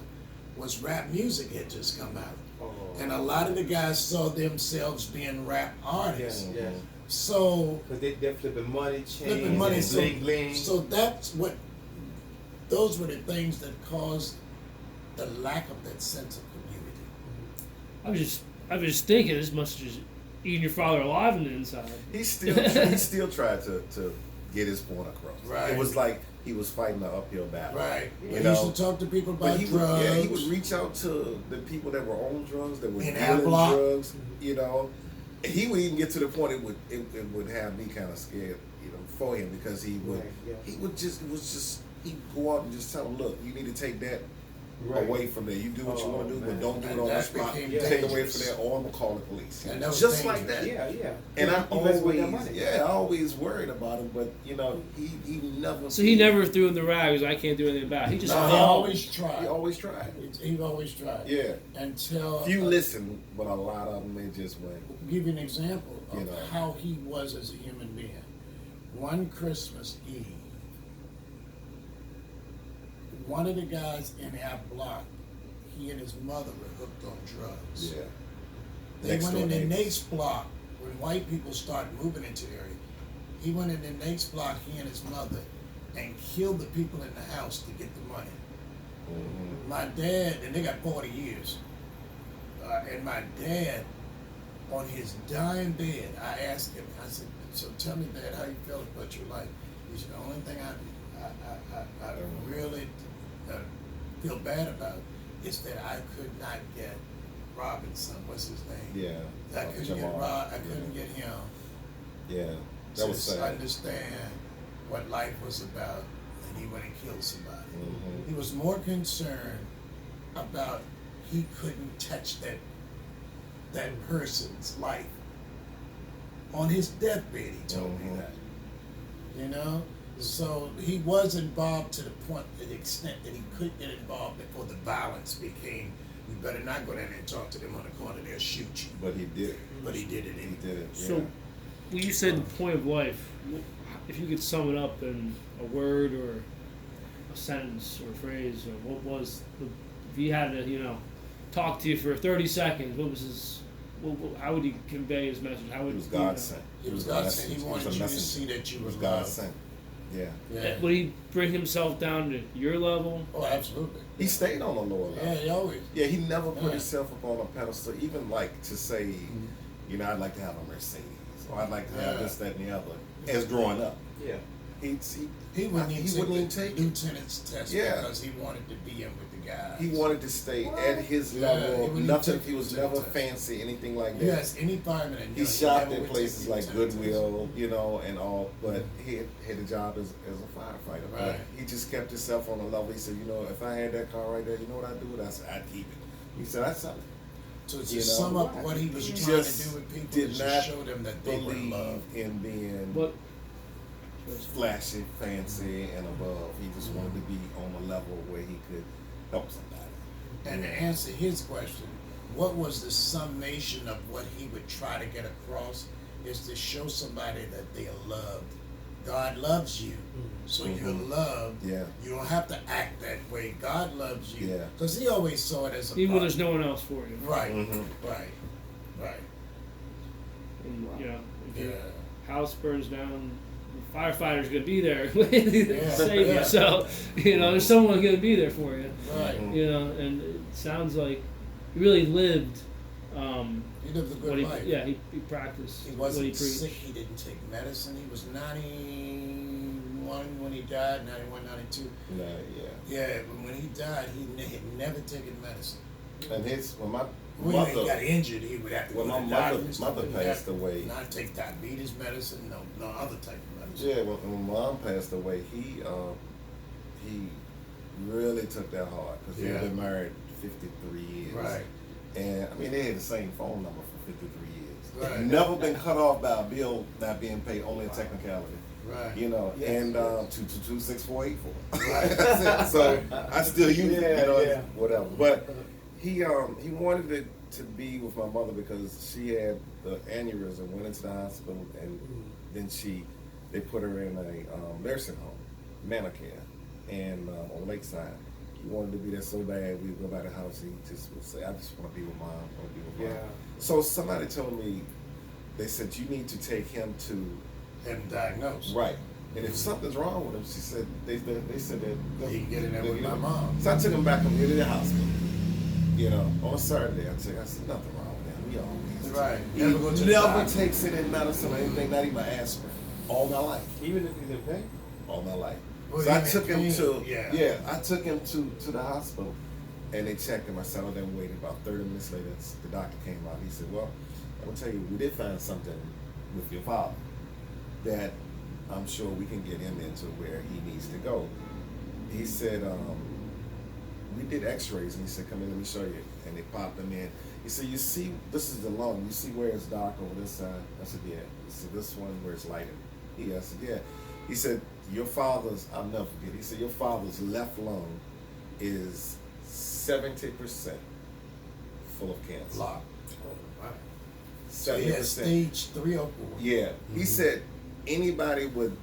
Speaker 2: was rap music had just come out. And a lot of the guys saw themselves being rap artists.
Speaker 1: Yeah.
Speaker 2: So
Speaker 1: Because they're flipping money, chains,
Speaker 2: flipping money,
Speaker 1: and
Speaker 2: so,
Speaker 1: bling bling.
Speaker 2: so those were the things that caused the lack of that sense of community.
Speaker 3: I was just thinking, this must have just eaten your father alive on the inside.
Speaker 4: He still tried to get his point across.
Speaker 2: Right.
Speaker 4: It was like he was fighting an uphill battle.
Speaker 2: Right.
Speaker 4: You
Speaker 2: He
Speaker 4: know?
Speaker 2: used to talk to people about
Speaker 4: But he
Speaker 2: drugs.
Speaker 4: would, he would reach out to the people that were on drugs, that were
Speaker 2: In
Speaker 4: dealing
Speaker 2: our block.
Speaker 4: drugs, you know. And he would even get to the point it would have me kind of scared, you know, for him, because he'd go out and just tell him, look, you need to take that away from there. You do what you want to do, but don't do it
Speaker 2: And
Speaker 4: on
Speaker 2: that
Speaker 4: the spot.
Speaker 2: became
Speaker 4: Take away
Speaker 2: dangerous.
Speaker 4: from there, or I'm gonna call the police.
Speaker 2: And that was
Speaker 4: just
Speaker 2: dangerous.
Speaker 4: like that.
Speaker 1: Yeah.
Speaker 4: And I
Speaker 1: He messed with that money.
Speaker 4: I always worried about him, but you know, he never.
Speaker 3: So he never threw in the rags. I can't do anything about it. He just
Speaker 2: No, he
Speaker 3: fought.
Speaker 2: always tried.
Speaker 4: He always tried.
Speaker 2: He always tried.
Speaker 4: Yeah.
Speaker 2: Until
Speaker 4: Few listen, but a lot of them they just went.
Speaker 2: I'll give you an example of
Speaker 4: You know.
Speaker 2: how he was as a human being. One Christmas Eve, one of the guys in our block, he and his mother were hooked on drugs.
Speaker 4: Yeah.
Speaker 2: They
Speaker 4: Next
Speaker 2: went
Speaker 4: door
Speaker 2: in the
Speaker 4: neighbors.
Speaker 2: next block when white people started moving into the area. He went in the next block, he and his mother, and killed the people in the house to get the money.
Speaker 4: Mhm.
Speaker 2: My dad, and they got 40 years, and my dad, on his dying bed, I asked him, I said, so tell me, Dad, how you feel about your life? He said, the only thing I really feel bad about is that I could not get Robinson, what's his name?
Speaker 4: Yeah.
Speaker 2: I couldn't
Speaker 4: Jamal.
Speaker 2: get Rob, I couldn't get him
Speaker 4: Yeah. That
Speaker 2: to
Speaker 4: was sad.
Speaker 2: understand what life was about, and he went and killed somebody.
Speaker 4: Mhm.
Speaker 2: He was more concerned about he couldn't touch that person's life. On his deathbed, he told me
Speaker 4: Mhm.
Speaker 2: that. You know? So he was involved to the point, to the extent that he could get involved before the violence became, you better not go down there and talk to them on the corner, they'll shoot you.
Speaker 4: But he did it.
Speaker 2: But he did it
Speaker 4: He
Speaker 2: anyway.
Speaker 4: did it. Yeah.
Speaker 3: So, when you said the point of life, if you could sum it up in a word or a sentence or a phrase, or what was the, if he had to, talk to you for 30 seconds, what was his, how would he convey his message? How would
Speaker 4: It was
Speaker 3: you
Speaker 4: God
Speaker 3: know?
Speaker 4: sent.
Speaker 2: He was God sent. He
Speaker 4: It was
Speaker 2: wanted
Speaker 4: a
Speaker 2: you to
Speaker 4: messenger.
Speaker 2: see that you
Speaker 4: It
Speaker 2: were
Speaker 4: was God
Speaker 2: loved.
Speaker 4: sent. Yeah.
Speaker 2: Yeah.
Speaker 3: Would he bring himself down to your level?
Speaker 2: Oh, absolutely.
Speaker 4: He stayed on the lower level.
Speaker 2: Yeah, he always.
Speaker 4: Yeah, he never put
Speaker 2: Yeah.
Speaker 4: himself up on a pedestal, even like to say, I'd like to have a Mercedes, or I'd like to have
Speaker 2: Yeah.
Speaker 4: this, that, and the other. As growing up,
Speaker 1: Yeah.
Speaker 2: He wouldn't even
Speaker 4: take
Speaker 2: take the
Speaker 4: it.
Speaker 2: lieutenant's test
Speaker 4: Yeah.
Speaker 2: because he wanted to be in with the guys.
Speaker 4: He wanted to stay at his
Speaker 2: Yeah,
Speaker 4: level.
Speaker 2: he wouldn't
Speaker 4: Nothing.
Speaker 2: take
Speaker 4: He was
Speaker 2: the
Speaker 4: never
Speaker 2: test.
Speaker 4: fancy, anything like that.
Speaker 2: Yes, any fireman. And,
Speaker 4: He shopped
Speaker 2: never
Speaker 4: in
Speaker 2: would
Speaker 4: places
Speaker 2: take the
Speaker 4: like
Speaker 2: lieutenant's
Speaker 4: Goodwill, and all, but he had a job as a firefighter. But
Speaker 2: Right.
Speaker 4: he just kept himself on the level. He said, if I had that car right there, you know what I'd do with it? I said, I'd keep it. He said, that's something.
Speaker 2: So to
Speaker 4: You know,
Speaker 2: sum up what he was
Speaker 4: he
Speaker 2: trying to
Speaker 4: just
Speaker 2: do with people
Speaker 4: did
Speaker 2: is
Speaker 4: not
Speaker 2: to show them that they were
Speaker 4: believe
Speaker 2: loved.
Speaker 4: in being
Speaker 3: What?
Speaker 4: flashy, fancy, and above. He just wanted to be on a level where he could help somebody.
Speaker 2: And to answer his question, what was the summation of what he would try to get across is to show somebody that they are loved. God loves you, so you're loved.
Speaker 4: Yeah.
Speaker 2: You don't have to act that way. God loves you.
Speaker 4: Yeah.
Speaker 2: Because he always saw it as a
Speaker 3: Even when
Speaker 2: part.
Speaker 3: there's no one else for you.
Speaker 2: Right,
Speaker 4: Mhm.
Speaker 2: right.
Speaker 3: And, if
Speaker 2: Yeah.
Speaker 3: your house burns down, the firefighter's gonna be there to save
Speaker 2: Yeah.
Speaker 3: you. So, there's someone gonna be there for you.
Speaker 2: Right.
Speaker 4: Mhm.
Speaker 3: And it sounds like he really lived.
Speaker 2: He lived a
Speaker 3: What
Speaker 2: good
Speaker 3: he,
Speaker 2: life.
Speaker 3: he practiced
Speaker 2: He
Speaker 3: what
Speaker 2: wasn't
Speaker 3: he preached.
Speaker 2: sick. He didn't take medicine. He was 91 91 when he died, 91, 92.
Speaker 4: Nah,
Speaker 2: Yeah, but when he died, he had never taken medicine.
Speaker 4: yeah. And when my
Speaker 2: When he got
Speaker 4: mother,
Speaker 2: injured, he would have to
Speaker 4: when
Speaker 2: go
Speaker 4: my
Speaker 2: to the doctor. and
Speaker 4: mother
Speaker 2: stuff.
Speaker 4: passed away.
Speaker 2: Not take diabetes medicine, no other type of medicine.
Speaker 4: Yeah, when Mom passed away, he really took that hard because he had been married 53 years.
Speaker 2: Right.
Speaker 4: And I mean, they had the same phone number for 53 years.
Speaker 2: Right.
Speaker 4: Never been cut off by a bill not being paid, only a technicality.
Speaker 2: Right.
Speaker 4: You know,
Speaker 1: Yes,
Speaker 4: and
Speaker 1: yes.
Speaker 4: 222-6484.
Speaker 2: Right.
Speaker 4: So I still use it, you know,
Speaker 1: Yeah.
Speaker 4: whatever. But he wanted it to be with my mother because she had the aneurysm, went into the hospital, and then they put her in a nursing home, Manicare, and on Lakeside. He wanted to be there so bad. We'd go by the house. He just would say, "I just want to be with Mom. I want to be with Mom."
Speaker 1: Yeah.
Speaker 4: So somebody told me, they said, "You need to take him to."
Speaker 2: Him diagnosed.
Speaker 4: Right. And if something's wrong with him, she said they said that
Speaker 2: He can get in there with my mom.
Speaker 4: So I took him back from here to the hospital. You know, on Saturday I said nothing wrong with him. We always
Speaker 2: Right.
Speaker 4: He
Speaker 2: Never go to the
Speaker 4: never
Speaker 2: doctor.
Speaker 4: takes any medicine or anything, not even aspirin. All my life.
Speaker 1: Even if he's in pain.
Speaker 4: All my life.
Speaker 2: Well,
Speaker 4: So I
Speaker 2: even
Speaker 4: took him
Speaker 2: pain,
Speaker 4: to
Speaker 2: yeah.
Speaker 4: I took him to the hospital and they checked him. I sat on there and waited. About 30 minutes later, the doctor came out. He said, "Well, I'm gonna tell you, we did find something with your father that I'm sure we can get him into where he needs to go." He said, we did x-rays, and he said, "Come in, let me show you." And they popped him in. He said, "You see, this is the lung. You see where it's dark over this side?" I said, "Yeah." He said, "This one where it's lighter." Yeah, I said, "Yeah." He said, "Your father's," I'll never forget, he said, "Your father's left lung is 70% full of cancer."
Speaker 2: Block.
Speaker 1: Oh, wow.
Speaker 2: So he had
Speaker 4: 70%.
Speaker 2: stage 3 or 4.
Speaker 4: Yeah. He said anybody with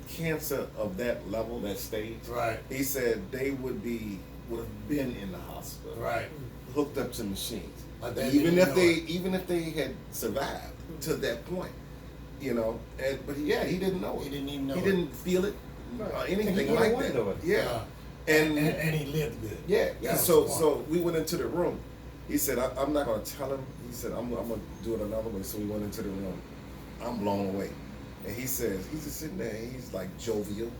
Speaker 4: cancer of that level, that stage,
Speaker 2: Right.
Speaker 4: he said they would have been in the hospital,
Speaker 2: Right.
Speaker 4: hooked up to machines.
Speaker 2: But they
Speaker 4: Even
Speaker 2: didn't
Speaker 4: if
Speaker 2: know
Speaker 4: they had survived to that point, you know. But yeah, he didn't know it.
Speaker 2: He didn't even know
Speaker 4: He
Speaker 2: it.
Speaker 4: didn't feel it or
Speaker 1: Right.
Speaker 4: anything
Speaker 1: He
Speaker 4: like
Speaker 1: wouldn't
Speaker 4: that.
Speaker 1: know it.
Speaker 4: Yeah.
Speaker 2: And he lived good.
Speaker 4: Yeah,
Speaker 2: That was
Speaker 4: so
Speaker 2: the point.
Speaker 4: so we went into the room. He said, I'm not gonna tell him. He said, I'm gonna do it another way. So we went into the room. I'm blown away. And he says, he's just sitting there, and he's like jovial,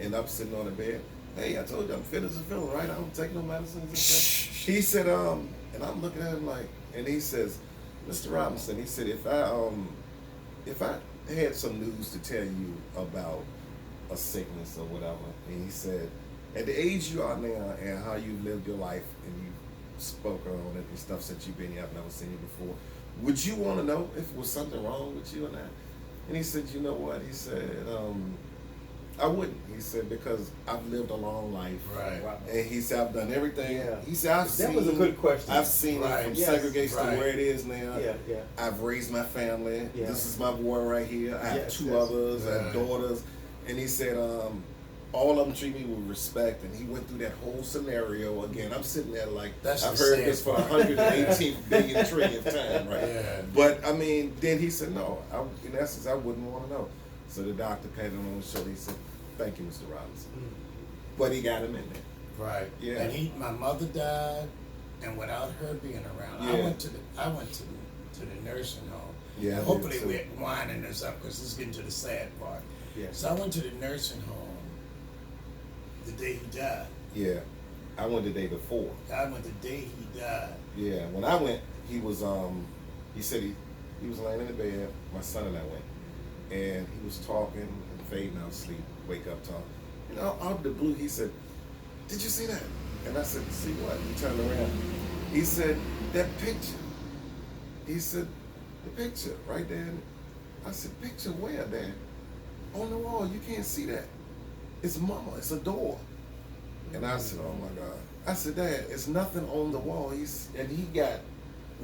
Speaker 4: and I'm sitting on the bed. "Hey, I told you I'm fit as a fiddle, right? I don't take no medicines." And stuff." He said, and I'm looking at him like, and he says, "Mr. Robinson," he said, if I had some news to tell you about a sickness or whatever," and he said, "at the age you are now and how you've lived your life and you spoke on it and stuff since you've been here, I've never seen you before, would you want to know if there was something wrong with you or not?" And he said, "You know what?" He said, "I wouldn't." He said, "Because I've lived a long life."
Speaker 2: Right.
Speaker 1: Wow.
Speaker 4: And he said, "I've done everything."
Speaker 1: Yeah.
Speaker 4: He said,
Speaker 1: That was a good question.
Speaker 4: I've seen it
Speaker 2: Right.
Speaker 4: from
Speaker 1: Yes.
Speaker 4: segregation
Speaker 2: Right.
Speaker 4: to where it is now.
Speaker 1: Yeah, yeah.
Speaker 4: I've raised my family.
Speaker 1: Yeah.
Speaker 4: This is my boy right here. I have
Speaker 1: Yes,
Speaker 4: 2
Speaker 1: yes.
Speaker 4: others. I have
Speaker 2: Right.
Speaker 4: daughters." And he said, all of them treat me with respect. And he went through that whole scenario again. I'm sitting there like,
Speaker 2: That's
Speaker 4: I've
Speaker 2: the
Speaker 4: heard
Speaker 2: sad
Speaker 4: this for the
Speaker 2: part.
Speaker 4: 118th billion trillionth time, right?
Speaker 2: Yeah.
Speaker 4: But I mean, then he said, "No, in essence, I wouldn't want to know." So the doctor patted him on the shoulder. He said, "Thank you, Mr. Robinson." But he got him in there.
Speaker 2: Right.
Speaker 4: Yeah.
Speaker 2: And my mother died, and without her being around, I
Speaker 4: Yeah.
Speaker 2: went to the nursing home.
Speaker 4: Yeah, I
Speaker 2: And
Speaker 4: did
Speaker 2: hopefully
Speaker 4: too.
Speaker 2: we're winding this up because this is getting to the sad part.
Speaker 1: Yeah.
Speaker 2: So I went to the nursing home the day he died.
Speaker 4: Yeah, I went the day before.
Speaker 2: I went the day he died.
Speaker 4: Yeah, when I went, he was he said he was laying in the bed. My son and I went, and he was talking and fading out asleep. Wake up, talk. And out of the blue, he said, "Did you see that?" And I said, "See what?" He turned around. He said, "That picture." He said, "The picture right there." I said, "Picture where, Dad?" "On the wall. You can't see that. It's Mama. It's a door." And I said, "Oh my God." I said, "Dad, it's nothing on the wall." He got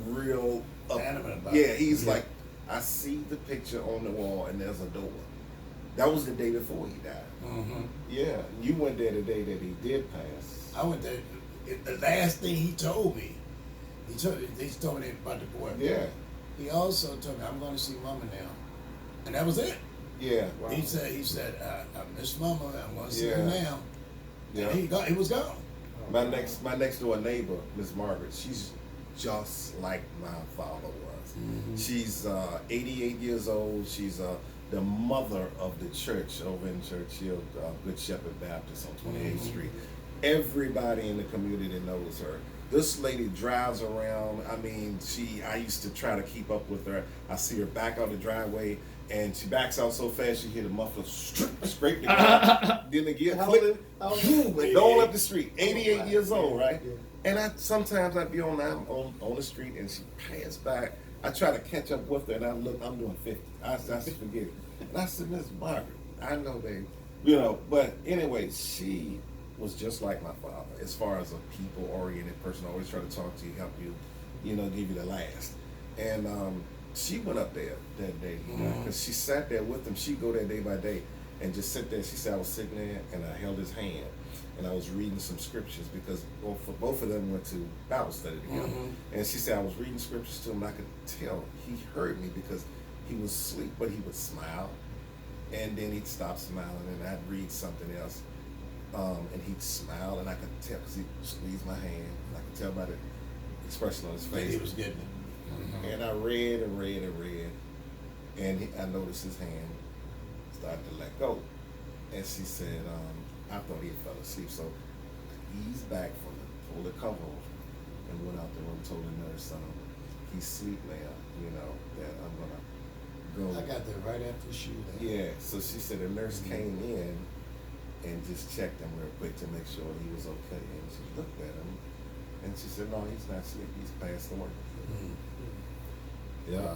Speaker 4: real
Speaker 2: Adamant about
Speaker 4: Yeah,
Speaker 2: it.
Speaker 4: he's like, "I see the picture on the wall and there's a door." That was the day before he died.
Speaker 2: Mm-hmm.
Speaker 4: Yeah, you went there the day that he did pass.
Speaker 2: I went there. The last thing he told me, he told me about the boy.
Speaker 4: Yeah,
Speaker 2: He also told me, "I'm going to see Mama now," and that was it.
Speaker 4: yeah,
Speaker 1: Wow.
Speaker 2: He said, "I miss Mama. I'm going to see her
Speaker 4: Yeah.
Speaker 2: now."
Speaker 4: yeah.
Speaker 2: And he was gone.
Speaker 4: My next door neighbor, Miss Margaret, she's just like my father was.
Speaker 2: Mm-hmm.
Speaker 4: She's 88 years old. She's a the mother of the church over in Churchill, Good Shepherd Baptist on 28th Street. Everybody in the community knows her. This lady drives around. I mean, I used to try to keep up with her. I see her back out the driveway, and she backs out so fast, you hear the muffler scrape the ground. Then the gear click, boom, and going up the street. 88 years old, right? And sometimes I'd be on the street, and she passed by. I try to catch up with her, and I look, I'm doing 50. I just forget it. And I said, Miss Margaret, I know they, but anyway, she was just like my father as far as a people-oriented person. Always try to talk to you, help you, give you the last. And she went up there that day, because she sat there with him. She'd go there day by day and just sit there. She said I was sitting there and I held his hand and I was reading some scriptures, because both of them went to Bible study together. And she said I was reading scriptures to him, and I could tell he heard me because he was asleep, but he would smile, and then he'd stop smiling, and I'd read something else. And he'd smile, and I could tell because he'd squeeze my hand. And I could tell by the expression on his face.
Speaker 2: He was getting it.
Speaker 4: And I read and read and read, and I noticed his hand started to let go. And she said, I thought he had fell asleep, so I eased back from it, pulled the cover off, and went out the room, told the nurse, he's asleep now, that I'm gonna go.
Speaker 2: I got that right after the shoot.
Speaker 4: Yeah, so she said the nurse came in and just checked him real quick to make sure he was okay. And she looked at him, and she said, no, he's not asleep, he's passed away. Yeah.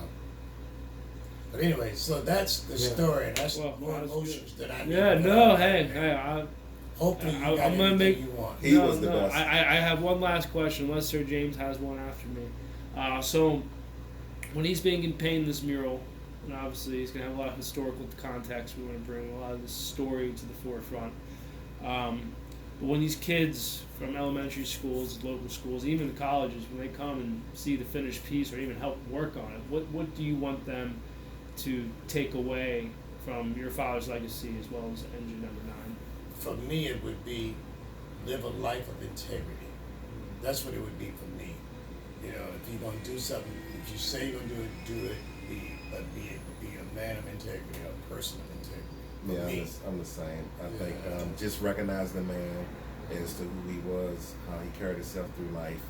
Speaker 2: But anyway, so that's the story, and that's
Speaker 3: Well,
Speaker 2: more
Speaker 3: that's
Speaker 2: emotions
Speaker 3: good.
Speaker 2: than I need.
Speaker 3: Yeah, no, hey,
Speaker 2: Hopefully you got
Speaker 3: I'm gonna
Speaker 2: everything
Speaker 3: make-
Speaker 2: you want.
Speaker 4: He was the best.
Speaker 3: I have one last question, unless Sir James has one after me. So, when he's being painting this mural, and obviously he's going to have a lot of historical context, we want to bring a lot of this story to the forefront. But when these kids from elementary schools, local schools, even the colleges, when they come and see the finished piece or even help work on it, what do you want them to take away from your father's legacy as well as Engine Number 9?
Speaker 2: For me, it would be live a life of integrity. That's what it would be for me. If you're going to do something, if you say you're going to do it, be a man of integrity, a person of integrity. For me.
Speaker 4: I'm the same. I think just recognize the man as to who he was, how he carried himself through life.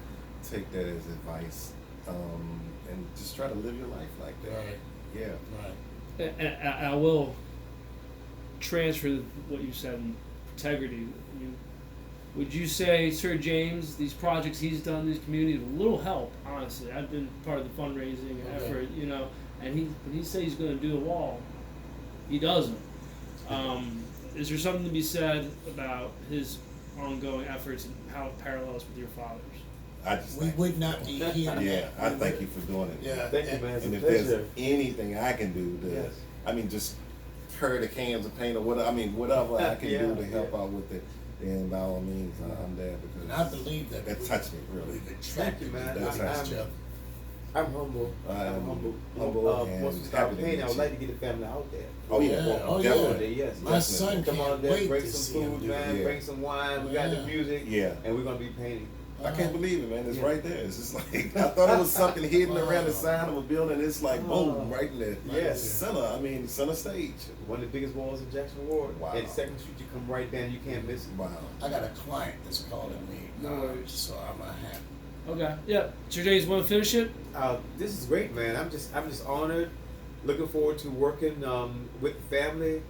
Speaker 4: Take that as advice, and just try to live your life like that.
Speaker 2: Right.
Speaker 4: Yeah.
Speaker 2: Right.
Speaker 3: And I will transfer what you said in integrity. Would you say, Sir James, these projects he's done in these communities, a little help, honestly. I've been part of the fundraising effort, and when he says he's going to do a wall, he doesn't. Is there something to be said about his ongoing efforts and how it parallels with your father's?
Speaker 4: I just
Speaker 2: We would not be here.
Speaker 4: Yeah, I thank you for doing it.
Speaker 2: Yeah.
Speaker 1: Thank you, man. It's
Speaker 4: And
Speaker 1: a
Speaker 4: if there's
Speaker 1: pleasure.
Speaker 4: anything I can do to,
Speaker 1: Yes.
Speaker 4: just carry the cans of paint or whatever I can do to
Speaker 1: Yeah,
Speaker 4: help out with it, then by all means, I'm there
Speaker 2: And I
Speaker 4: because
Speaker 2: believe that
Speaker 4: that touched me really.
Speaker 2: we've
Speaker 1: Thank
Speaker 2: attracted
Speaker 1: you, man.
Speaker 2: you guys, Jeff.
Speaker 1: I'm humble.
Speaker 4: I'm
Speaker 1: humble.
Speaker 4: humble and
Speaker 1: Once we start
Speaker 4: happy to
Speaker 1: painting,
Speaker 4: meet
Speaker 1: I would
Speaker 4: you.
Speaker 1: like to get the family out there.
Speaker 4: Oh yeah,
Speaker 2: Oh, yeah.
Speaker 4: definitely.
Speaker 1: Yes.
Speaker 2: My
Speaker 4: definitely.
Speaker 2: son
Speaker 1: Come on
Speaker 2: can't
Speaker 1: there,
Speaker 2: wait
Speaker 1: bring
Speaker 2: to
Speaker 1: some
Speaker 2: see him
Speaker 1: food,
Speaker 2: do
Speaker 1: man.
Speaker 4: Yeah.
Speaker 1: Bring some wine. We got the
Speaker 2: Yeah.
Speaker 1: music.
Speaker 4: Yeah.
Speaker 1: And we're gonna be painting.
Speaker 4: I can't believe it, man. It's
Speaker 1: Yeah.
Speaker 4: right there. It's just like I thought it was something hidden around the side of a building. It's like boom, right in the
Speaker 1: Yes.
Speaker 4: center stage.
Speaker 1: One of the biggest walls in Jackson Ward.
Speaker 4: Wow.
Speaker 1: And Second Street, you come right down. You can't miss it.
Speaker 4: Wow.
Speaker 2: I got a client that's calling me,
Speaker 3: No worries.
Speaker 2: so I'm happy.
Speaker 3: Okay. Yeah. Sir James, want to finish it?
Speaker 1: This is great, man. I'm just honored. Looking forward to working with the family,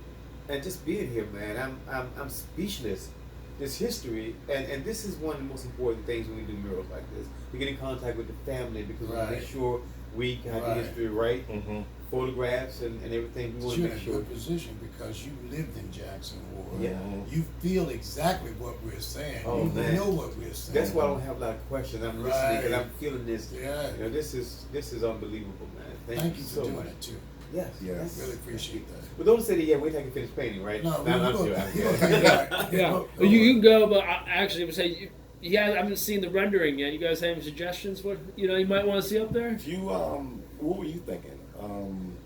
Speaker 1: and just being here, man. I'm speechless. This history, and this is one of the most important things when we do murals like this. We get in contact with the family because we want to make
Speaker 2: Right.
Speaker 1: sure we have the
Speaker 2: Right.
Speaker 1: history right,
Speaker 4: Mm-hmm.
Speaker 1: photographs and everything. We
Speaker 2: But
Speaker 1: want
Speaker 2: you're
Speaker 1: to
Speaker 2: in
Speaker 1: make
Speaker 2: a
Speaker 1: sure.
Speaker 2: good position because you lived in Jackson Ward.
Speaker 1: Yeah.
Speaker 2: You feel exactly what we're saying.
Speaker 1: Oh,
Speaker 2: you
Speaker 1: man.
Speaker 2: know what we're saying.
Speaker 1: That's why I don't have a lot of questions. I'm listening because
Speaker 2: Right.
Speaker 1: I'm feeling this.
Speaker 2: Yeah.
Speaker 1: This is unbelievable, man.
Speaker 2: Thank you for
Speaker 1: so
Speaker 2: doing
Speaker 1: much.
Speaker 2: it too.
Speaker 1: Yes.
Speaker 4: Yes.
Speaker 1: that's-
Speaker 2: Really appreciate that.
Speaker 1: But don't say that. Yeah, wait till I can finish painting, right?
Speaker 2: No,
Speaker 1: I'm
Speaker 2: we'll
Speaker 1: sure.
Speaker 2: go.
Speaker 1: I'm
Speaker 2: We'll
Speaker 1: sure.
Speaker 2: go. Yeah.
Speaker 3: Yeah.
Speaker 2: Go-
Speaker 3: You can go, but I actually would say I haven't seen the rendering yet. You guys have any suggestions? What you might want to see up there?
Speaker 4: If you what were you thinking?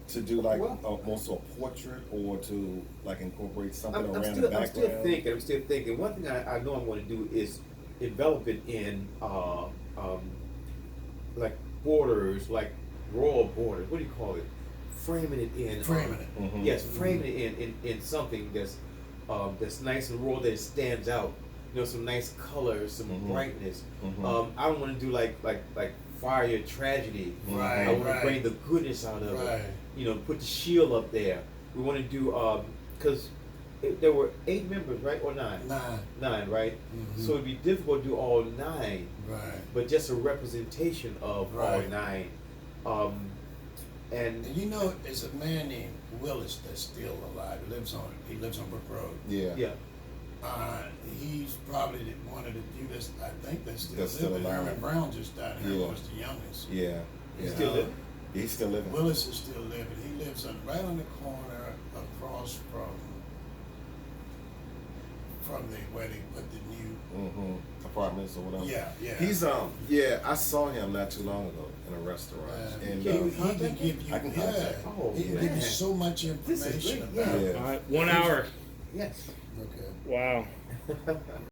Speaker 4: To do like
Speaker 1: Well-
Speaker 4: most a portrait or to like incorporate something
Speaker 1: I'm
Speaker 4: around the
Speaker 1: still
Speaker 4: background?
Speaker 1: I'm still thinking. One thing I know I'm going to do is envelop it in like borders, like royal borders. What do you call it? framing it in.
Speaker 2: Framing it.
Speaker 4: Mhm.
Speaker 1: Yes, framing it in something that's nice and raw, that stands out. You know, some nice colors, some
Speaker 4: Mhm.
Speaker 1: brightness.
Speaker 4: Mhm.
Speaker 1: I don't want to do like fire tragedy.
Speaker 2: Right,
Speaker 1: I want to
Speaker 2: right.
Speaker 1: bring the goodness out of
Speaker 2: Right.
Speaker 1: it. You know, put the shield up there. We want to do because there were 8 members, right, or 9? 9, right?
Speaker 2: Mhm.
Speaker 1: So it'd be difficult to do all 9,
Speaker 2: Right.
Speaker 1: but just a representation of all
Speaker 2: Right.
Speaker 1: 9. And
Speaker 2: And you know, there's a man named Willis that's still alive. He lives on Brook Road.
Speaker 4: Yeah.
Speaker 1: yeah,
Speaker 2: He's probably one of the few that's, I think, that's still
Speaker 4: That's still
Speaker 2: living.
Speaker 4: alive.
Speaker 2: Herman Brown just died. Herman
Speaker 4: Yeah.
Speaker 2: was the youngest.
Speaker 4: Yeah.
Speaker 1: he's
Speaker 4: Yeah.
Speaker 1: still living.
Speaker 4: He's still living.
Speaker 2: Willis is still living. He lives right on the corner across from where they put the new.
Speaker 4: Mm-hmm. Apartments or whatever.
Speaker 2: Yeah, yeah.
Speaker 4: He's I saw him not too long ago in a restaurant, and
Speaker 1: Can you
Speaker 2: he can
Speaker 1: contact
Speaker 2: give you.
Speaker 4: I can contact him.
Speaker 1: Oh,
Speaker 2: he can give
Speaker 1: man.
Speaker 2: you so much
Speaker 1: This is
Speaker 2: information
Speaker 1: great,
Speaker 2: about.
Speaker 1: yeah.
Speaker 4: Yeah.
Speaker 3: All right, 1 hour.
Speaker 1: Yes.
Speaker 2: Okay.
Speaker 3: Wow.